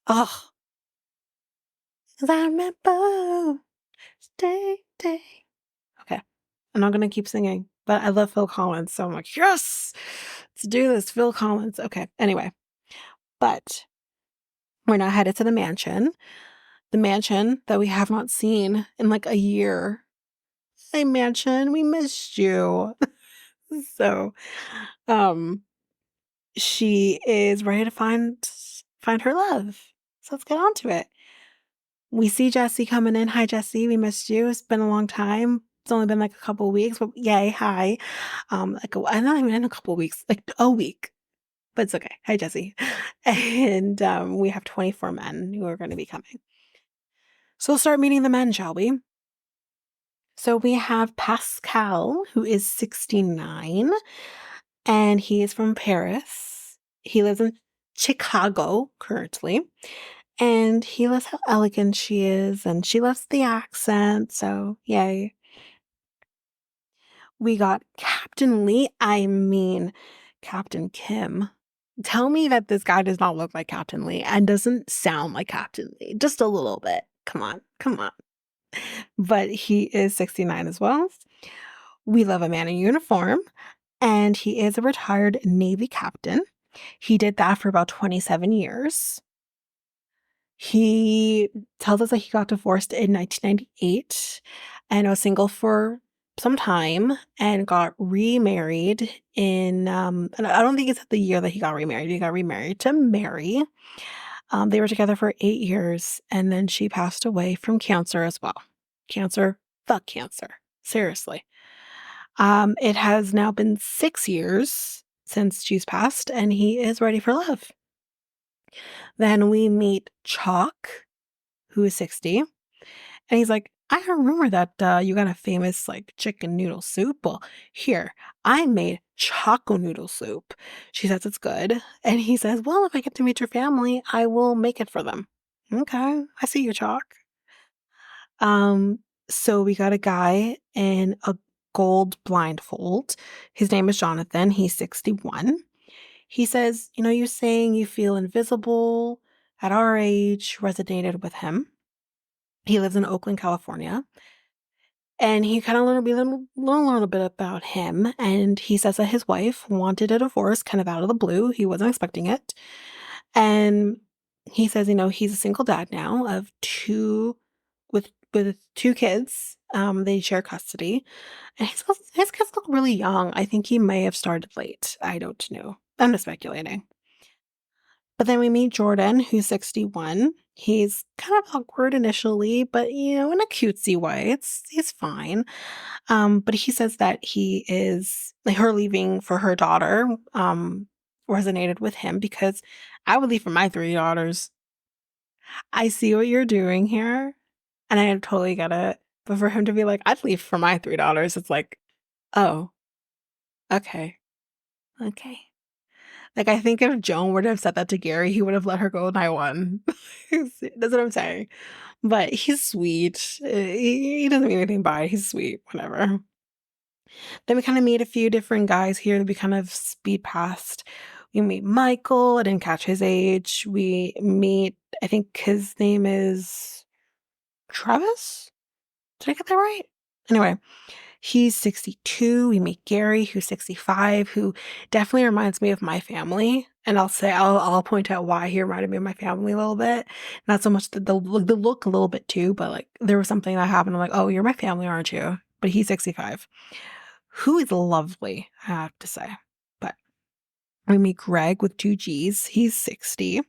oh, 'cause I remember, take. Okay. I'm not gonna keep singing, but I love Phil Collins, so I'm like, "Yes! Let's do this, Phil Collins." Okay, anyway, but we're now headed to the mansion that we have not seen in, like, a year. "Hey, mansion, we missed you." So, um, she is ready to find her love. So let's get on to it. We see Jesse coming in. "Hi, Jesse, we missed you. It's been a long time." It's only been like a couple of weeks, but yay, hi. I'm not even in a couple of weeks, like a week, but it's okay. Hi, Jesse. And we have 24 men who are going to be coming. So we'll start meeting the men, shall we? So we have Pascal, who is 69, and he is from Paris. He lives in Chicago currently, and he loves how elegant she is, and she loves the accent, so yay. We got Captain Lee, I mean, Captain Kim. Tell me that this guy does not look like Captain Lee and doesn't sound like Captain Lee. Just a little bit. Come on, come on. But he is 69 as well. We love a man in uniform, and he is a retired Navy captain. He did that for about 27 years. He tells us that he got divorced in 1998 and was single for some time and got remarried in, and I don't think it's the year that he got remarried. He got remarried to Mary. They were together for 8 years, and then she passed away from cancer as well. Cancer, fuck cancer. Seriously. It has now been 6 years since she's passed, and he is ready for love. Then we meet Chalk, who is 60, and he's like, I heard a rumor that you got a famous like chicken noodle soup. Well, here, I made choco noodle soup. She says it's good. And he says, well, if I get to meet your family, I will make it for them. Okay, I see you, Chalk. Um, so we got a guy in a gold blindfold. His name is Jonathan. He's 61. He says, you saying you feel invisible at our age resonated with him. He lives in Oakland, California. And he kind of learn a little bit about him. And he says that his wife wanted a divorce kind of out of the blue. He wasn't expecting it. And he says, he's a single dad now of two with two kids. They share custody. And his kids look really young. I think he may have started late. I don't know. I'm just speculating. But then we meet Jordan, who's 61. He's kind of awkward initially, but in a cutesy way. He's fine. But he says that he is like her leaving for her daughter, resonated with him because I would leave for my 3 daughters. I see what you're doing here, and I totally get it. But for him to be like, I'd leave for my 3 daughters, it's like, oh, okay. Okay. Like, I think if Joan were to have said that to Gary, he would have let her go night one. That's what I'm saying. But he's sweet. He doesn't mean anything by it. He's sweet. Whatever. Then we kind of meet a few different guys here that we kind of speed past. We meet Michael. I didn't catch his age. We meet, I think his name is Travis? Did I get that right? Anyway, he's 62. We meet Gary, who's 65, who definitely reminds me of my family. And I'll point out why he reminded me of my family a little bit. Not so much the look a little bit too, but like there was something that happened. I'm like, oh, you're my family, aren't you? But he's 65, who is lovely, I have to say. But we meet Greg with 2 G's. He's 60,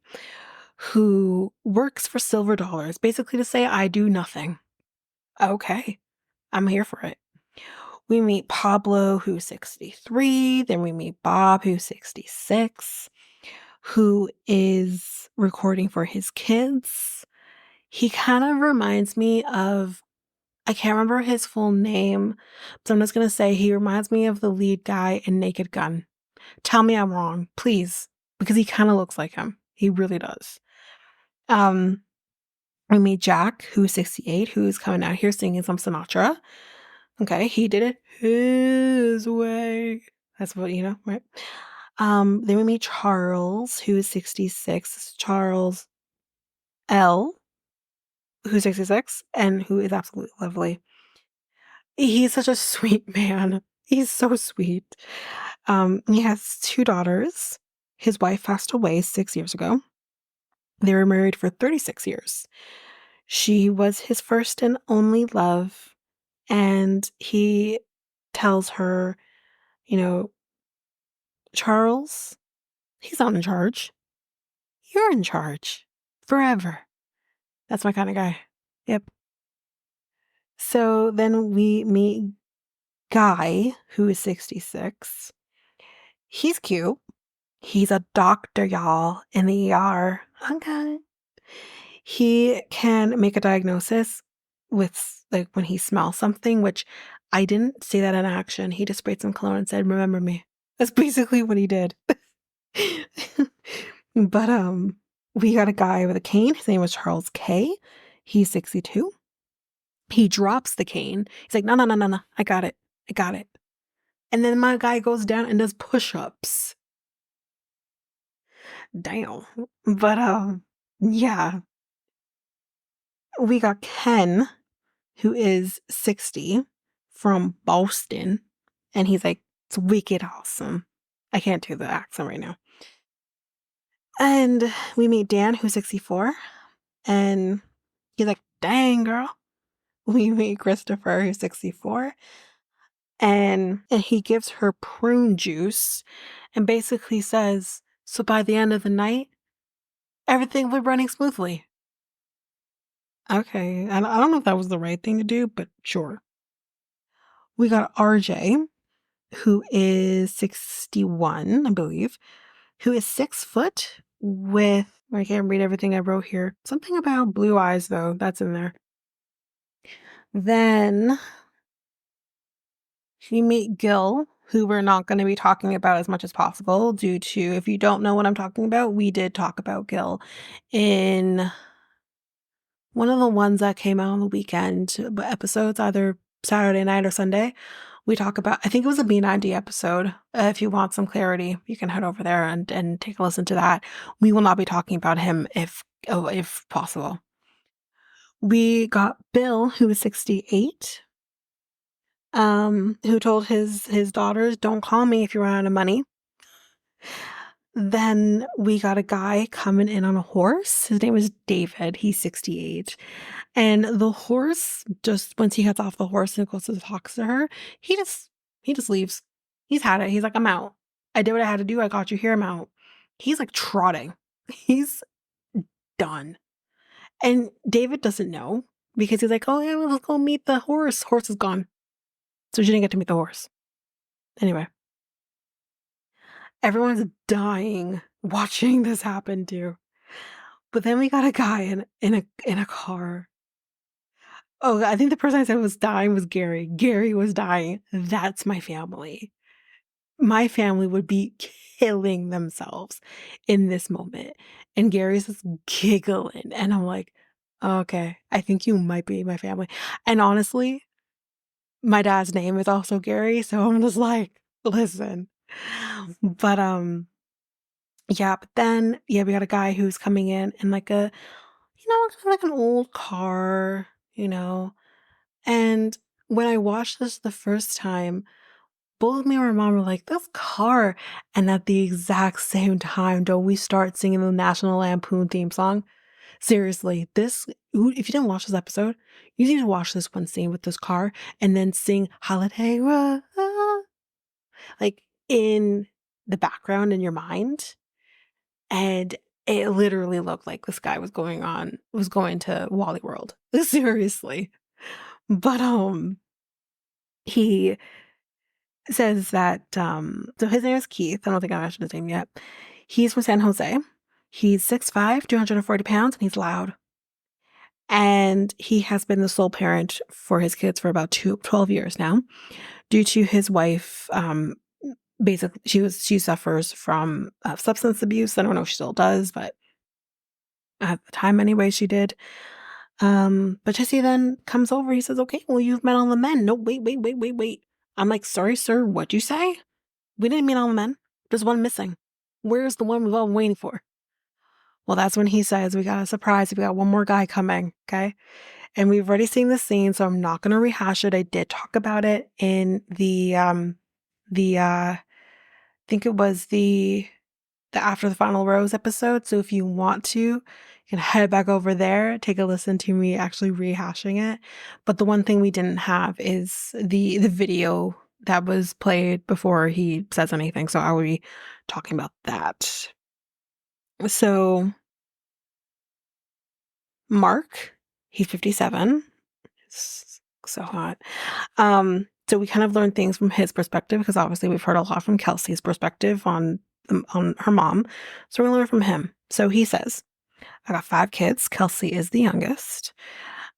who works for silver dollars, basically to say, I do nothing. Okay, I'm here for it. We meet Pablo, who's 63. Then we meet Bob, who's 66, who is recording for his kids. He kind of reminds me of, I can't remember his full name, so I'm just going to say he reminds me of the lead guy in Naked Gun. Tell me I'm wrong, please, because he kind of looks like him. He really does. We meet Jack, who's 68, who's coming out here singing some Sinatra. Okay, he did it his way. That's what, right? Then we meet Charles, who is 66. Charles L, who's 66, and who is absolutely lovely. He's such a sweet man. He's so sweet. He has 2 daughters. His wife passed away 6 years ago. They were married for 36 years. She was his first and only love, and he tells her, Charles, he's not in charge. You're in charge. Forever. That's my kind of guy. Yep. So then we meet Guy, who is 66. He's cute. He's a doctor, y'all, in the ER. Okay. He can make a diagnosis with, like, when he smells something, which I didn't see that in action. He just sprayed some cologne and said, "Remember me." That's basically what he did. But, we got a guy with a cane. His name was Charles K. He's 62. He drops the cane. He's like, "No, no, no, no, no. I got it. I got it." And then my guy goes down and does push-ups. Damn. But, yeah. We got Ken, who is 60, from Boston, and he's like, "It's wicked awesome." I can't do the accent right now. And we meet Dan, who's 64, and he's like, "Dang, girl." We meet Christopher, who's 64, and he gives her prune juice and basically says, "So by the end of the night, everything will be running smoothly." Okay, I don't know if that was the right thing to do, but sure. We got RJ, who is 61, I believe, who is 6 foot with, I can't read everything I wrote here. Something about blue eyes, though. That's in there. Then we meet Gil, who we're not going to be talking about as much as possible due to, if you don't know what I'm talking about, we did talk about Gil in one of the ones that came out on the weekend episodes, either Saturday night or Sunday. We talk about, I think it was a B90 episode. If you want some clarity, you can head over there and take a listen to that. We will not be talking about him if possible. We got Bill, who is 68, who told his daughters, "Don't call me if you run out of money." Then we got a guy coming in on a horse. His name is David. He's 68. And the horse, just once he gets off the horse and goes to talk to her, he just leaves. He's had it. He's like, "I'm out. I did what I had to do. I got you here. I'm out." He's like trotting. He's done. And David doesn't know because he's like, "Oh yeah, well, let's go meet the horse." Horse is gone. So she didn't get to meet the horse. Anyway, everyone's dying watching this happen too. But then we got a guy in a car. Oh, I think the person I said was dying was Gary. Gary was dying. That's my family. My family would be killing themselves in this moment. And Gary's just giggling. And I'm like, "Okay, I think you might be my family." And honestly, my dad's name is also Gary. So I'm just like, listen. But, yeah, but then, yeah, we got a guy who's coming in like like an old car, you know. And when I watched this the first time, both me and my mom were like, "This car." And at the exact same time, don't we start singing the National Lampoon theme song? Seriously, if you didn't watch this episode, you need to watch this one scene with this car and then sing Holiday Road, like in the background in your mind. And it literally looked like this guy was going to Wally World. Seriously. But, he says that, so his name is Keith. I don't think I mentioned his name yet. He's from San Jose. He's 6'5", 240 pounds, and he's loud. And he has been the sole parent for his kids for about 12 years now, due to his wife. Basically, she suffers from substance abuse. I don't know if she still does, but at the time anyway, she did. But Jesse then comes over. He says, "Okay, well, you've met all the men." "No, wait, wait, wait, wait, wait." I'm like, "Sorry, sir, what'd you say?" "We didn't meet all the men. There's one missing. Where's the one we've all been waiting for?" Well, that's when he says, "We got a surprise. We got one more guy coming." Okay. And we've already seen the scene, so I'm not going to rehash it. I did talk about it in I think it was the After the Final Rose episode. So if you want to, you can head back over there, take a listen to me actually rehashing it. But the one thing we didn't have is the video that was played before he says anything. So I will be talking about that. So Mark, he's 57, so hot. So we kind of learned things from his perspective because obviously we've heard a lot from Kelsey's perspective on her mom. So we're gonna learn from him. So he says, I got 5 kids. Kelsey is the youngest.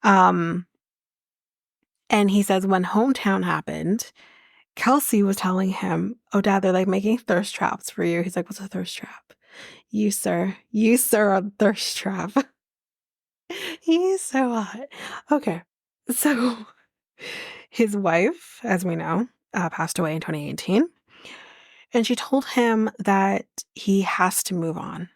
And he says when hometown happened, Kelsey was telling him, oh, Dad, they're like making thirst traps for you. He's like, what's a thirst trap? You, sir, are a thirst trap. He's so hot. Okay. So his wife, as we know, passed away in 2018. And she told him that he has to move on.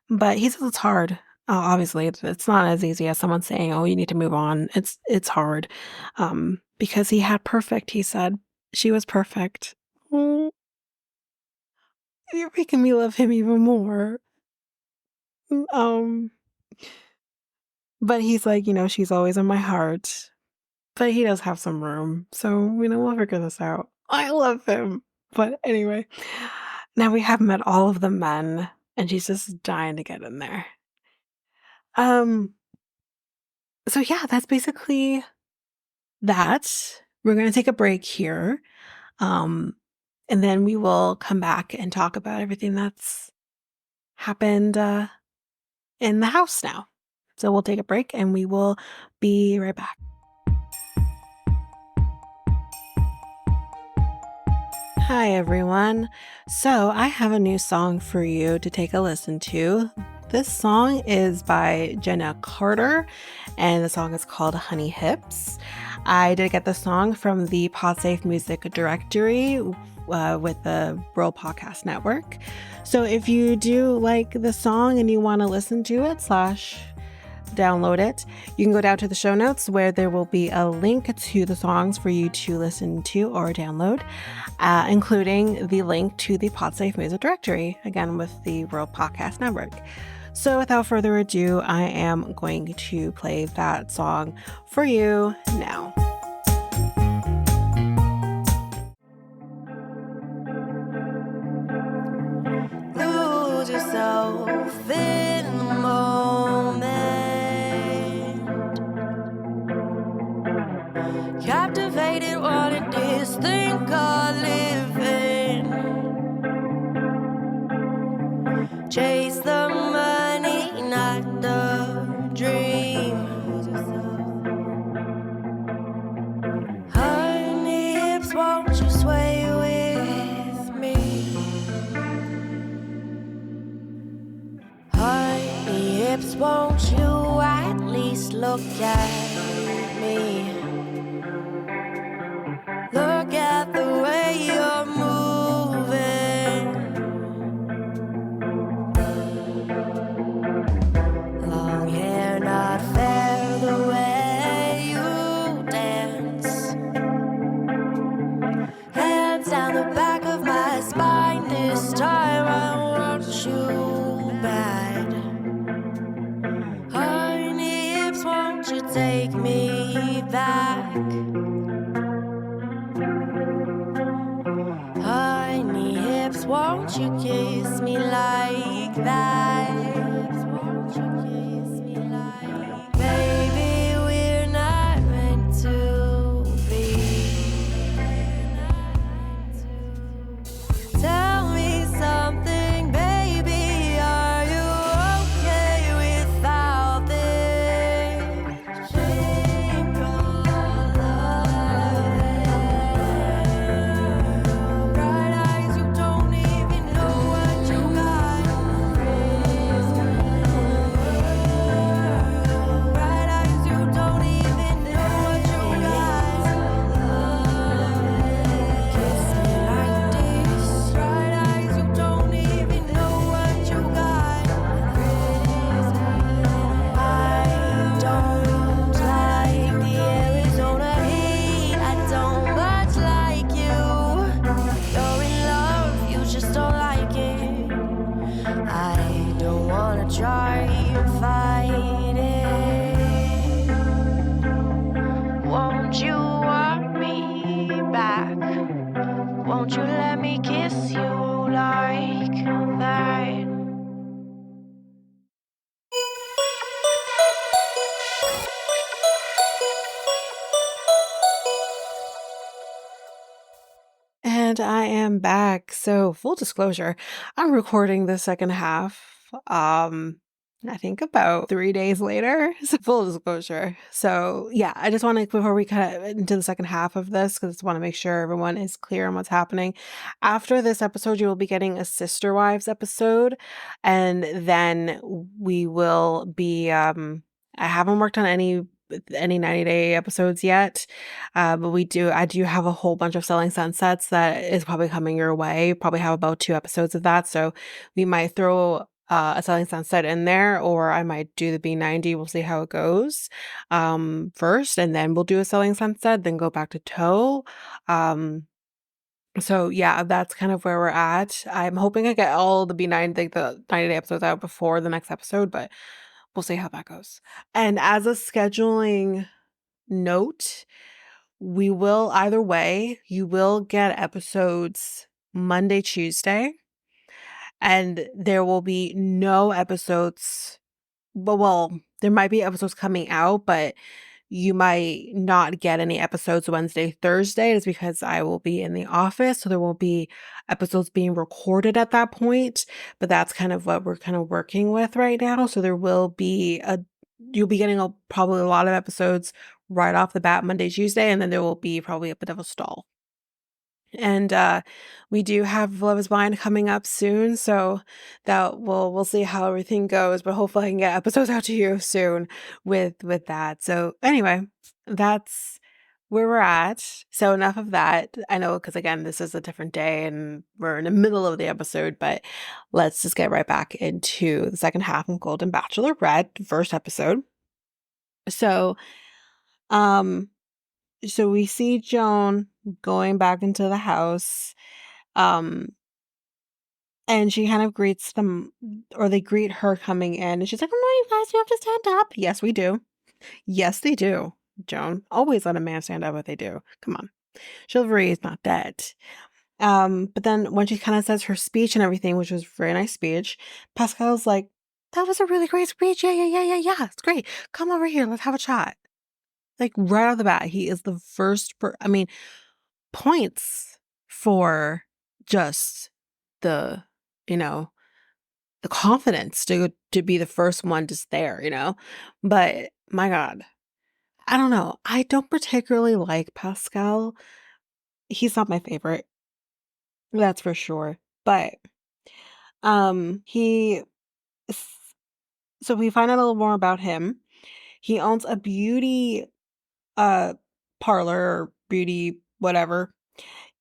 But he says it's hard. Obviously, it's not as easy as someone saying, oh, you need to move on. It's hard. Because he had perfect, he said. She was perfect. Oh, you're making me love him even more. But he's like, she's always in my heart. But he does have some room. So, we'll figure this out. I love him. But anyway, now we have met all of the men, and she's just dying to get in there. So yeah, that's basically that. We're going to take a break here. And then we will come back and talk about everything that's happened in the house now. So we'll take a break and we will be right back. Hi, everyone. So I have a new song for you to take a listen to. This song is by Jenna Carter, and the song is called Honey Hips. I did get the song from the Podsafe music directory with the World Podcast Network. So if you do like the song and you want to listen to it / download it, you can go down to the show notes where there will be a link to the songs for you to listen to or download, including the link to the Podsafe music directory, again with the World Podcast Network. So without further ado, I am going to play that song for you now.
Lose yourself in the moment, captivated what it is, think of living, chase the money, not the dream. Honey hips, won't you sway with me? Honey hips, won't you at least look at me? Look at the way you're moving. Long hair, not fair, the way you dance. Hands down the back of my spine, this time I want you bad. Honey hips, won't you take me back? Honey hips, won't you kiss me like that? Won't you kiss me like that? Baby, we're not meant to be. Tell me something, baby, are you okay without this? Shame your love. Bright eyes, you don't even know what you got.
And I am back. So, full disclosure, I'm recording the second half. I think about 3 days later. So, full disclosure. So, yeah, I just want to, before we cut into the second half of this, because I just want to make sure everyone is clear on what's happening. After this episode, you will be getting a Sister Wives episode. And then we will be, I haven't worked on any 90-day episodes yet. But I do have a whole bunch of Selling Sunsets that is probably coming your way. Probably have about 2 episodes of that. So we might throw a Selling Sunset in there, or I might do the B90. We'll see how it goes first, and then we'll do a Selling Sunset, then go back to Toe. So yeah, that's kind of where we're at. I'm hoping I get all the B90, like the 90-day episodes out before the next episode, but we'll see how that goes. And as a scheduling note, we will either way, you will get episodes Monday, Tuesday, and there will be no episodes. But well, there might be episodes coming out, but you might not get any episodes Wednesday, Thursday. It's because I will be in the office, so there won't be episodes being recorded at that point. But that's kind of what we're kind of working with right now. So there will be you'll be getting probably a lot of episodes right off the bat Monday, Tuesday, and then there will be probably a bit of a stall. And we do have Love is Blind coming up soon, so that we'll see how everything goes, but hopefully I can get episodes out to you soon with that. So anyway, that's where we're at. So enough of that. I know, because again, this is a different day and we're in the middle of the episode, but let's just get right back into the second half of Golden Bachelorette, first episode. So so we see Joan going back into the house, um and she kind of greets them, or they greet her coming in, and she's like, "Oh no, you guys, you have to stand up." Yes, we do. Yes, they do. Joan, always let a man stand up if they do. Come on. Chivalry is not dead. But then when she kind of says her speech and everything, which was a very nice speech, Pascal's like, "That was a really great speech. Yeah. It's great. Come over here. Let's have a chat." Like right off the bat, he is the first points for just the, you know, the confidence to be the first one just there. But my God, I don't know. I don't particularly like Pascal. He's not my favorite. That's for sure. But he so we find out a little more about him. He owns a beauty uh parlor, beauty whatever.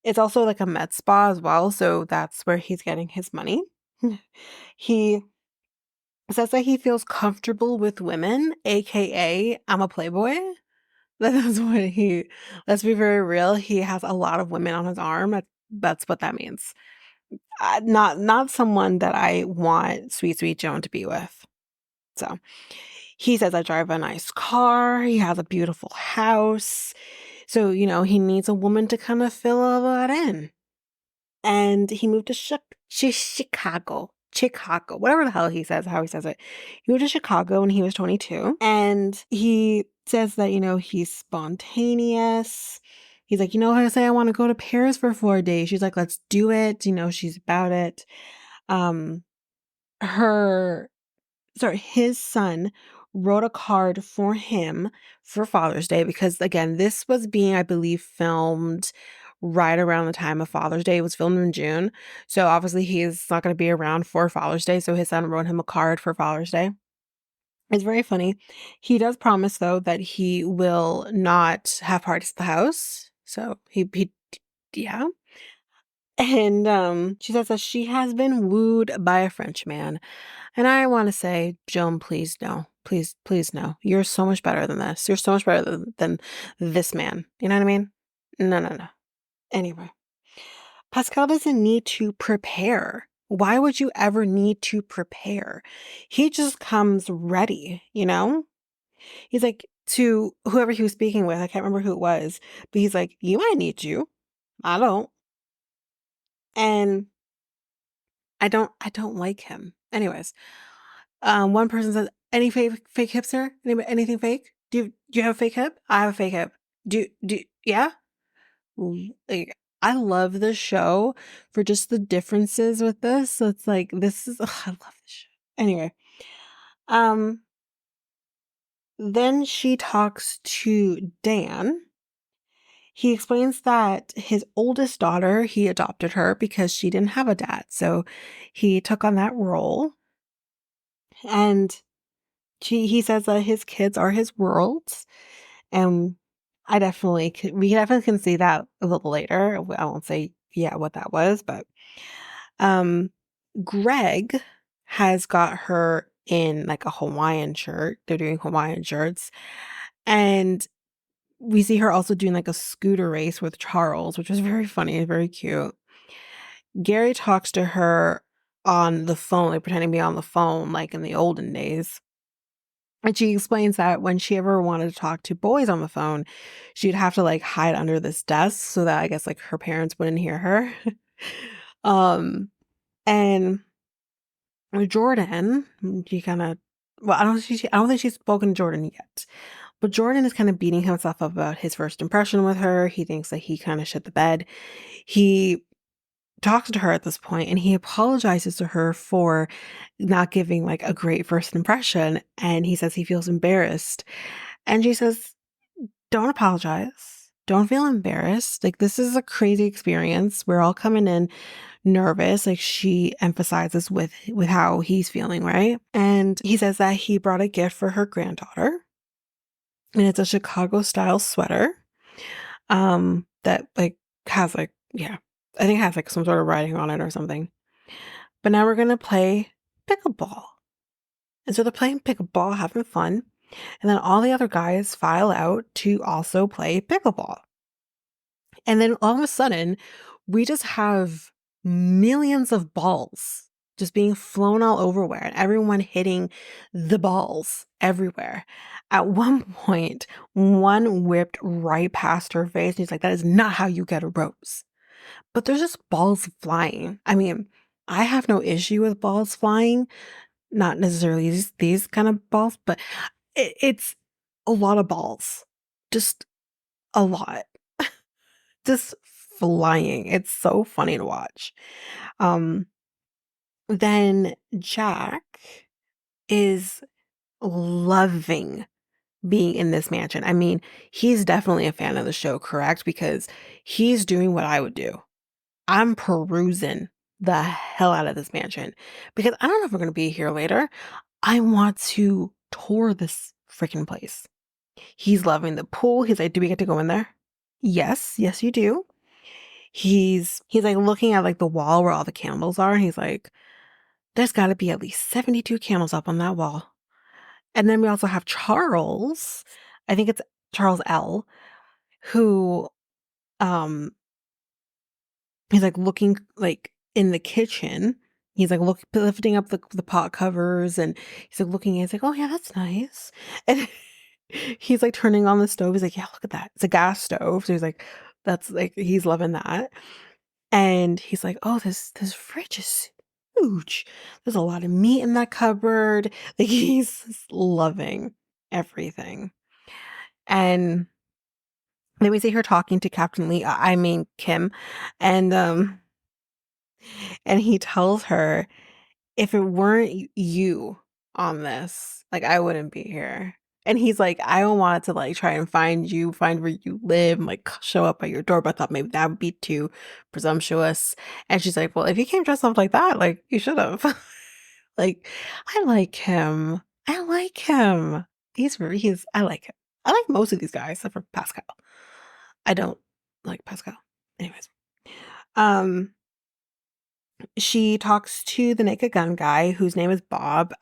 It's also like a med spa as well, so that's where he's getting his money. He says that he feels comfortable with women, aka I'm a playboy. That's what let's be very real. He has a lot of women on his arm. That's what that means. Not someone that I want sweet Joan to be with. So he says, I drive a nice car. He has a beautiful house. So, he needs a woman to kind of fill all that in. And he moved to Chicago, whatever the hell how he says it. He moved to Chicago when he was 22. And he says that, he's spontaneous. He's like, I say I want to go to Paris for 4 days. She's like, let's do it. She's about it. His son wrote a card for him for Father's Day because, again, this was being, I believe, filmed right around the time of Father's Day. It was filmed in June. So obviously he's not going to be around for Father's Day. So his son wrote him a card for Father's Day. It's very funny. He does promise, though, that he will not have parties at the house. So yeah. And she says that she has been wooed by a French man. And I want to say, Joan, please no. Please no. You're so much better than this. You're so much better than this man. You know what I mean? No. Anyway, Pascal doesn't need to prepare. Why would you ever need to prepare? He just comes ready, He's like, to whoever he was speaking with, I can't remember who it was, but he's like, you might need to. I don't. And I don't like him. Anyways, one person says, any fake hips here? Anything fake? Do you have a fake hip? I have a fake hip. Yeah? Like, I love the show for just the differences with this. So it's like this is I love this show. Anyway, um then she talks to Dan. He explains that his oldest daughter, he adopted her because she didn't have a dad. So he took on that role. And he says that his kids are his worlds. And we definitely can see that a little later. I won't say, yeah, what that was, but um, Greg has got her in like a Hawaiian shirt. They're doing Hawaiian shirts. And we see her also doing like a scooter race with Charles, which was very funny and very cute. Gary talks to her on the phone, like pretending to be on the phone, like in the olden days. And she explains that when she ever wanted to talk to boys on the phone, she'd have to like hide under this desk so that I guess like her parents wouldn't hear her. um, and Jordan, she kind of, well, I don't think she's spoken to Jordan yet, but Jordan is kind of beating himself up about his first impression with her. He thinks that he kind of shit the bed. He talks to her at this point and he apologizes to her for not giving like a great first impression. And he says he feels embarrassed. And she says, don't apologize. Don't feel embarrassed. Like, this is a crazy experience. We're all coming in nervous. Like, she emphasizes with how he's feeling, right? And he says that he brought a gift for her granddaughter. And it's a Chicago style sweater. That like has like, yeah, I think it has like some sort of writing on it or something. But now we're gonna play pickleball. And so they're playing pickleball, having fun. And then all the other guys file out to also play pickleball. And then all of a sudden, we just have millions of balls just being flown all overwhere and everyone hitting the balls everywhere. At one point, one whipped right past her face. And he's like, that is not how you get a rose. But there's just balls flying. I mean, I have no issue with balls flying. Not necessarily these kind of balls, but it's a lot of balls. Just a lot. Just flying. It's so funny to watch. Then Jack is loving being in this mansion. I mean, he's definitely a fan of the show, correct? Because he's doing what I would do. I'm perusing the hell out of this mansion because I don't know if we're going to be here later. I want to tour this freaking place. He's loving the pool. He's like, do we get to go in there? Yes, yes, you do. He's like looking at like the wall where all the candles are, and he's like, there's got to be at least 72 candles up on that wall. And then we also have Charles. I think it's Charles L, who um he's like looking like in the kitchen. He's like lifting up the pot covers and he's like looking at it. He's like, oh yeah, that's nice. And he's like turning on the stove. He's like, yeah, look at that. It's a gas stove. So he's like, that's like, he's loving that. And he's like, oh, this fridge is huge. There's a lot of meat in that cupboard. Like, he's just loving everything. And then we see her talking to Captain Lee, I mean Kim, and and he tells her, if it weren't you on this, like, I wouldn't be here. And he's like, I don't want to like try and find you, find where you live, and, like show up at your door, but I thought maybe that would be too presumptuous. And she's like, well, if you came dressed up like that, like you should have. Like, I like him. I like him. I like him. I like most of these guys except for Pascal. I don't like Pascal. Anyways. She talks to the Naked Gun guy whose name is Bob.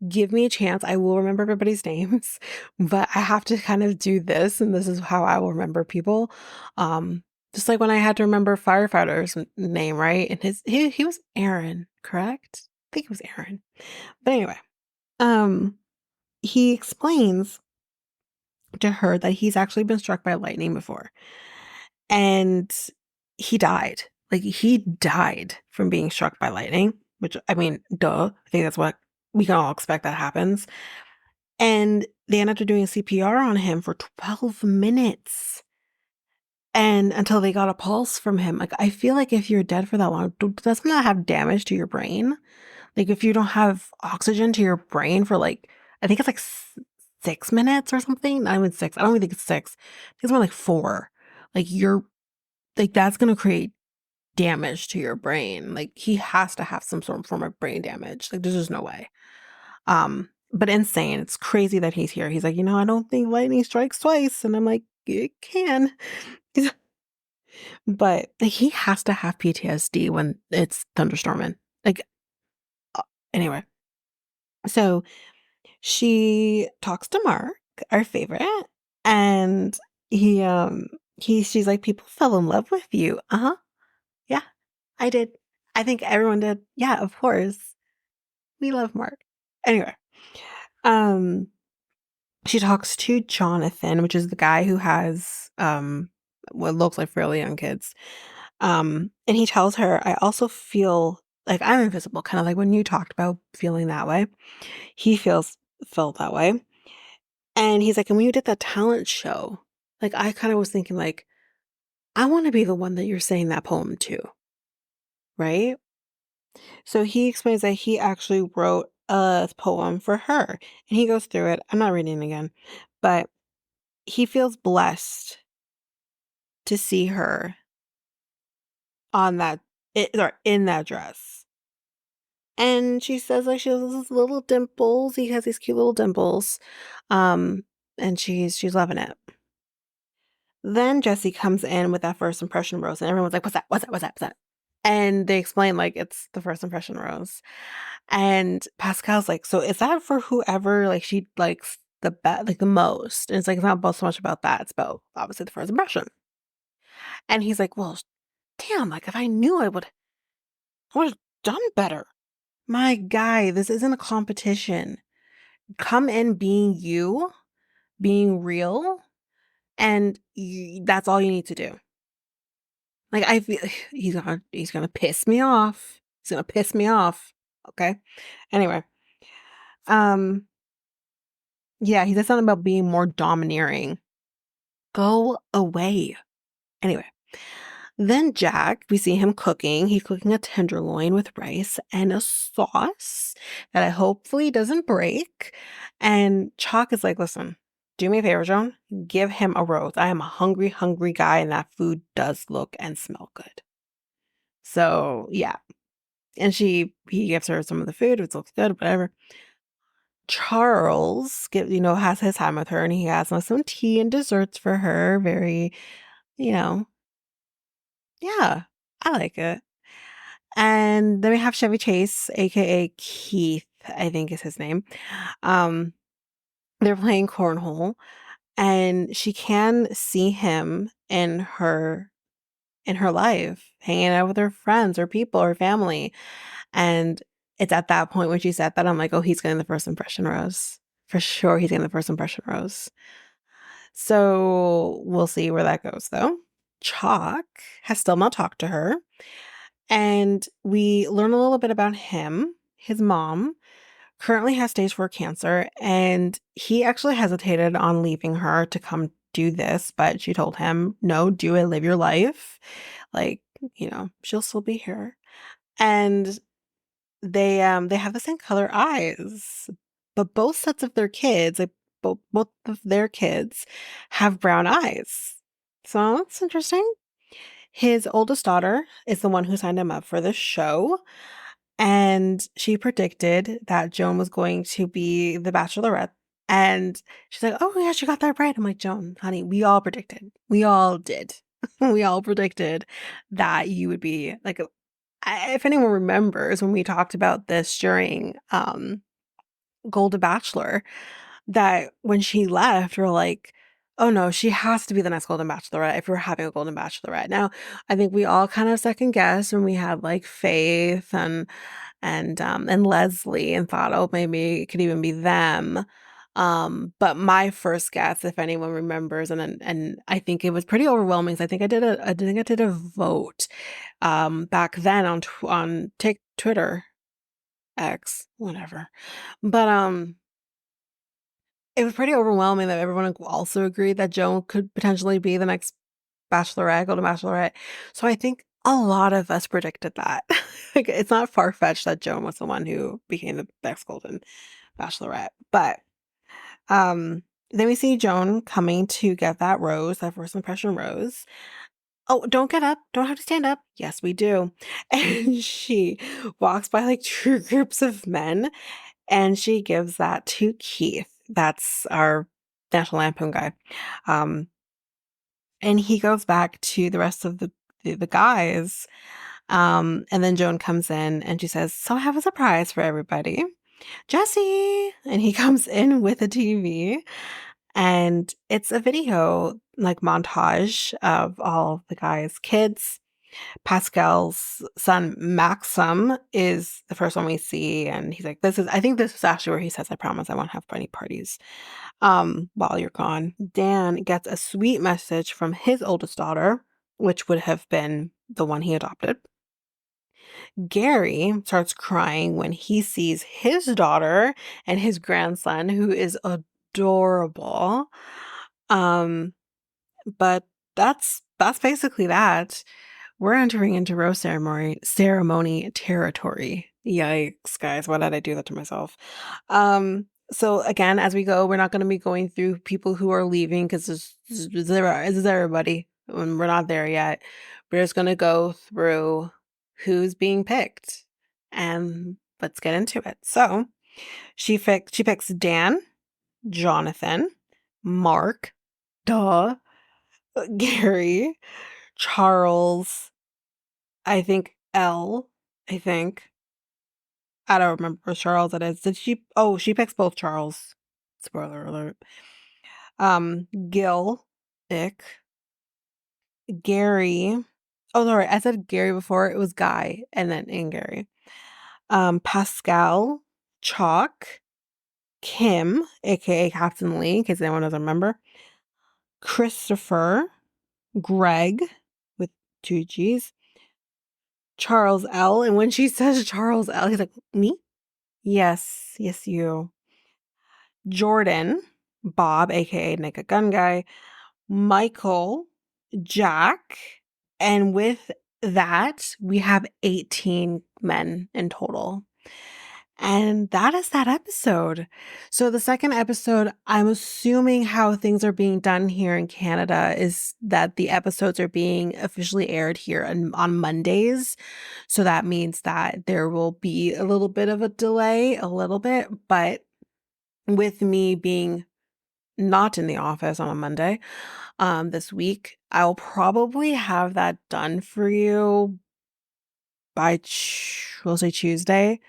Give me a chance. I will remember everybody's names, but I have to kind of do this, and this is how I will remember people. Just like when I had to remember firefighter's name, right? And he was Aaron, correct? I think it was Aaron. But anyway, he explains to her that he's actually been struck by lightning before, and he died. Like, he died from being struck by lightning, which, I mean, duh. I think that's what we can all expect that happens. And they ended up doing CPR on him for 12 minutes. and until they got a pulse from him. Like, I feel like if you're dead for that long, doesn't that have damage to your brain? Like, if you don't have oxygen to your brain for like, I think it's like 6 minutes or something. Not even six. I don't even think it's six. I think it's more like 4. Like, like, that's gonna create damage to your brain. Like, he has to have some sort of form of brain damage. Like, there's just no way. But insane. It's crazy that he's here. He's like, I don't think lightning strikes twice. And I'm like, it can. But like, he has to have PTSD when it's thunderstorming. Like, uh, anyway. So she talks to Mark, our favorite, and she's like, people fell in love with you. Uh-huh. Yeah, I did. I think everyone did. Yeah, of course. We love Mark. Anyway, um, she talks to Jonathan, which is the guy who has what looks like fairly young kids. And he tells her, I also feel like I'm invisible, kind of like when you talked about feeling that way. He felt that way. And he's like, and when you did that talent show, like I kind of was thinking like, I want to be the one that you're saying that poem to, right? So he explains that he actually wrote a poem for her. And he goes through it. I'm not reading it again, but he feels blessed to see her on or in that dress. And she says like she has these little dimples. He has these cute little dimples. Um, and she's loving it. Then Jesse comes in with that first impression rose, and everyone's like, "What's that? What's that? What's that? What's that?" And they explain like it's the first impression rose. And Pascal's like, "So is that for whoever like she likes like the most?" And it's like it's not about so much about that; it's about obviously the first impression. And he's like, "Well, damn! Like if I knew, I would have done better." My guy, this isn't a competition. Come in being you, being real, and that's all you need to do. Like I feel he's gonna piss me off. He's gonna piss me off. Okay. Anyway, um, yeah, he said something about being more domineering. Go away. Anyway, then Jack, we see him cooking. He's cooking a tenderloin with rice and a sauce that I hopefully doesn't break. And Chalk is like, listen, do me a favor, Joan. Give him a rose. I am a hungry, hungry guy, and that food does look and smell good. So yeah. And he gives her some of the food. It looks good, whatever. Charles has his time with her, and he has some tea and desserts for her. Very, you know, yeah, I like it. And then we have Chevy Chase, aka Keith, I think is his name. Um, they're playing cornhole, and she can see him in her life, hanging out with her friends or people or family. And it's at that point when she said that, I'm like, oh, he's getting the first impression rose. For sure, he's getting the first impression rose. So we'll see where that goes, though. Chalk has still not talked to her. And we learn a little bit about him. His mom currently has stage 4 cancer, and he actually hesitated on leaving her to come do this, but she told him, no, do it, live your life. Like, she'll still be here. And they have the same color eyes, but both sets of their kids, like both of their kids have brown eyes. So that's interesting. His oldest daughter is the one who signed him up for the show. And she predicted that Joan was going to be the Bachelorette. And she's like, oh, yeah, she got that right. I'm like, Joan, honey, we all predicted. We all did. We all predicted that you would be like, if anyone remembers when we talked about this during Golden Bachelor, that when she left, we're like, oh no, she has to be the next Golden Bachelorette if we're having a Golden Bachelorette. Now, I think we all kind of second guessed when we had like Faith and Leslie and thought, oh, maybe it could even be them. But my first guess, if anyone remembers, and I think it was pretty overwhelming. I think I did a vote back then on Twitter, X, whatever. But it was pretty overwhelming that everyone also agreed that Joan could potentially be the next Bachelorette, Golden Bachelorette. So I think a lot of us predicted that. Like, it's not far-fetched that Joan was the one who became the next Golden Bachelorette. But then we see Joan coming to get that rose, that first impression rose. Oh, don't get up. Don't have to stand up. Yes, we do. And she walks by like two groups of men and she gives that to Keith. That's our National Lampoon guy. And he goes back to the rest of the guys. And then Joan comes in and she says, "So I have a surprise for everybody. Jesse." And he comes in with a TV and it's a video like montage of all the guys' kids. Pascal's son Maxim is the first one we see, and he's like, I think this is actually where he says, "I promise I won't have any parties while you're gone." Dan gets a sweet message from his oldest daughter, which would have been the one he adopted. Gary starts crying when he sees his daughter and his grandson, who is adorable. But that's basically that. We're entering into rose ceremony territory. Yikes, guys! Why did I do that to myself? So again, as we go, we're not going to be going through people who are leaving because this is everybody, and we're not there yet. We're just going to go through who's being picked, and let's get into it. So she picks Dan, Jonathan, Mark, duh, Gary, Charles, I think L, I think. I don't remember which Charles it is. She picks both Charles. Spoiler alert. Gil, Ick, Gary. Oh, sorry, I said Gary before. It was Guy, and then in Gary. Pascal, Chalk, Kim, aka Captain Lee, in case anyone doesn't remember. Christopher, Greg, with two G's. Charles L. And when she says Charles L, he's like, "Me? Yes, you." Jordan, Bob, aka Naked Gun Guy, Michael, Jack, and with that, we have 18 men in total. And that is that episode. So the second episode, I'm assuming how things are being done here in Canada is that the episodes are being officially aired here on Mondays. So that means that there will be a little bit of a delay, but with me being not in the office on a Monday this week, I'll probably have that done for you by we'll say Tuesday.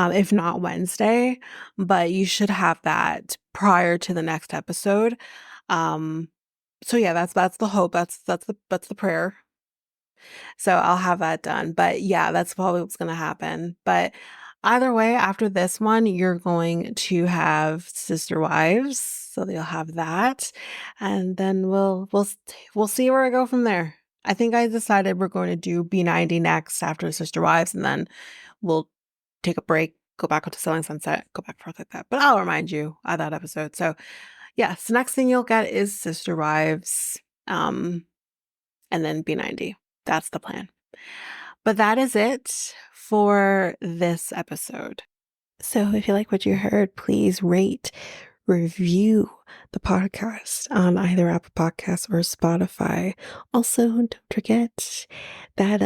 If not Wednesday, but you should have that prior to the next episode. So yeah, that's the hope. That's the prayer. So I'll have that done. But yeah, that's probably what's going to happen. But either way, after this one, you're going to have Sister Wives. So you'll have that. And then we'll see where I go from there. I think I decided we're going to do B90 next after Sister Wives, and then we'll take a break, go back onto Selling Sunset, go back forth like that. But I'll remind you of that episode. So yes, the next thing you'll get is Sister Wives, and then B90. That's the plan. But that is it for this episode. So if you like what you heard, please rate, review the podcast on either Apple Podcasts or Spotify. Also, don't forget that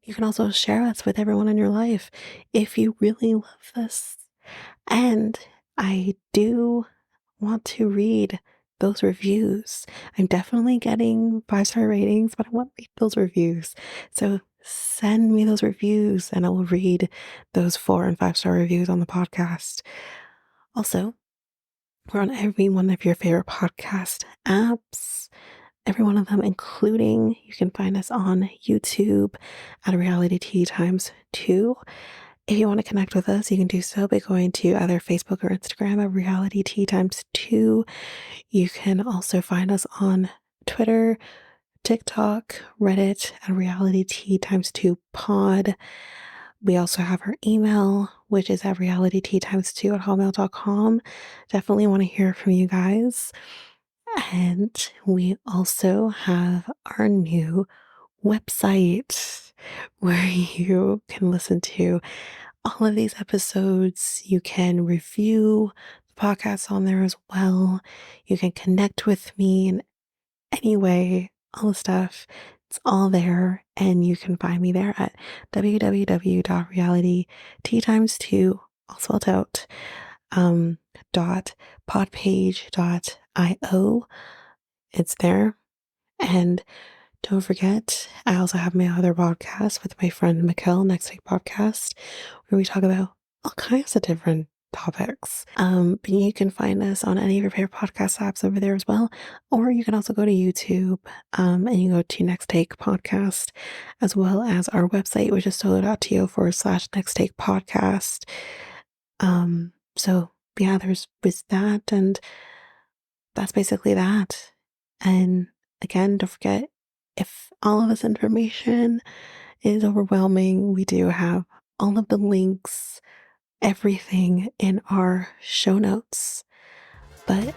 you can also share us with everyone in your life if you really love this. And I do want to read those reviews. I'm definitely getting 5-star ratings, but I want to read those reviews. So send me those reviews and I will read those 4 and 5-star reviews on the podcast. Also, we're on every one of your favorite podcast apps. Every one of them, including you can find us on YouTube at Reality Tea Times2. If you want to connect with us, you can do so by going to either Facebook or Instagram at Reality Tea Times2. You can also find us on Twitter, TikTok, Reddit at Reality Tea Times2 Pod. We also have our email, which is at realityteatimes2 at hotmail.com. Definitely want to hear from you guys. And we also have our new website where you can listen to all of these episodes. You can review the podcast on there as well. You can connect with me in any way, all the stuff. It's all there. And you can find me there at www.realityt times two, all spelled out, dot podpage.io. It's there. And don't forget, I also have my other podcast with my friend Mikkel, Next Week Podcast, where we talk about all kinds of different topics. But you can find us on any of your favorite podcast apps over there as well. Or you can also go to YouTube and you go to Next Take Podcast, as well as our website, which is solo.to/Next Take Podcast. So yeah, there's that, and that's basically that. And again, don't forget, if all of this information is overwhelming, we do have all of the links, everything in our show notes. But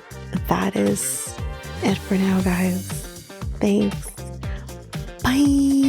that is it for now, guys. Thanks. Bye.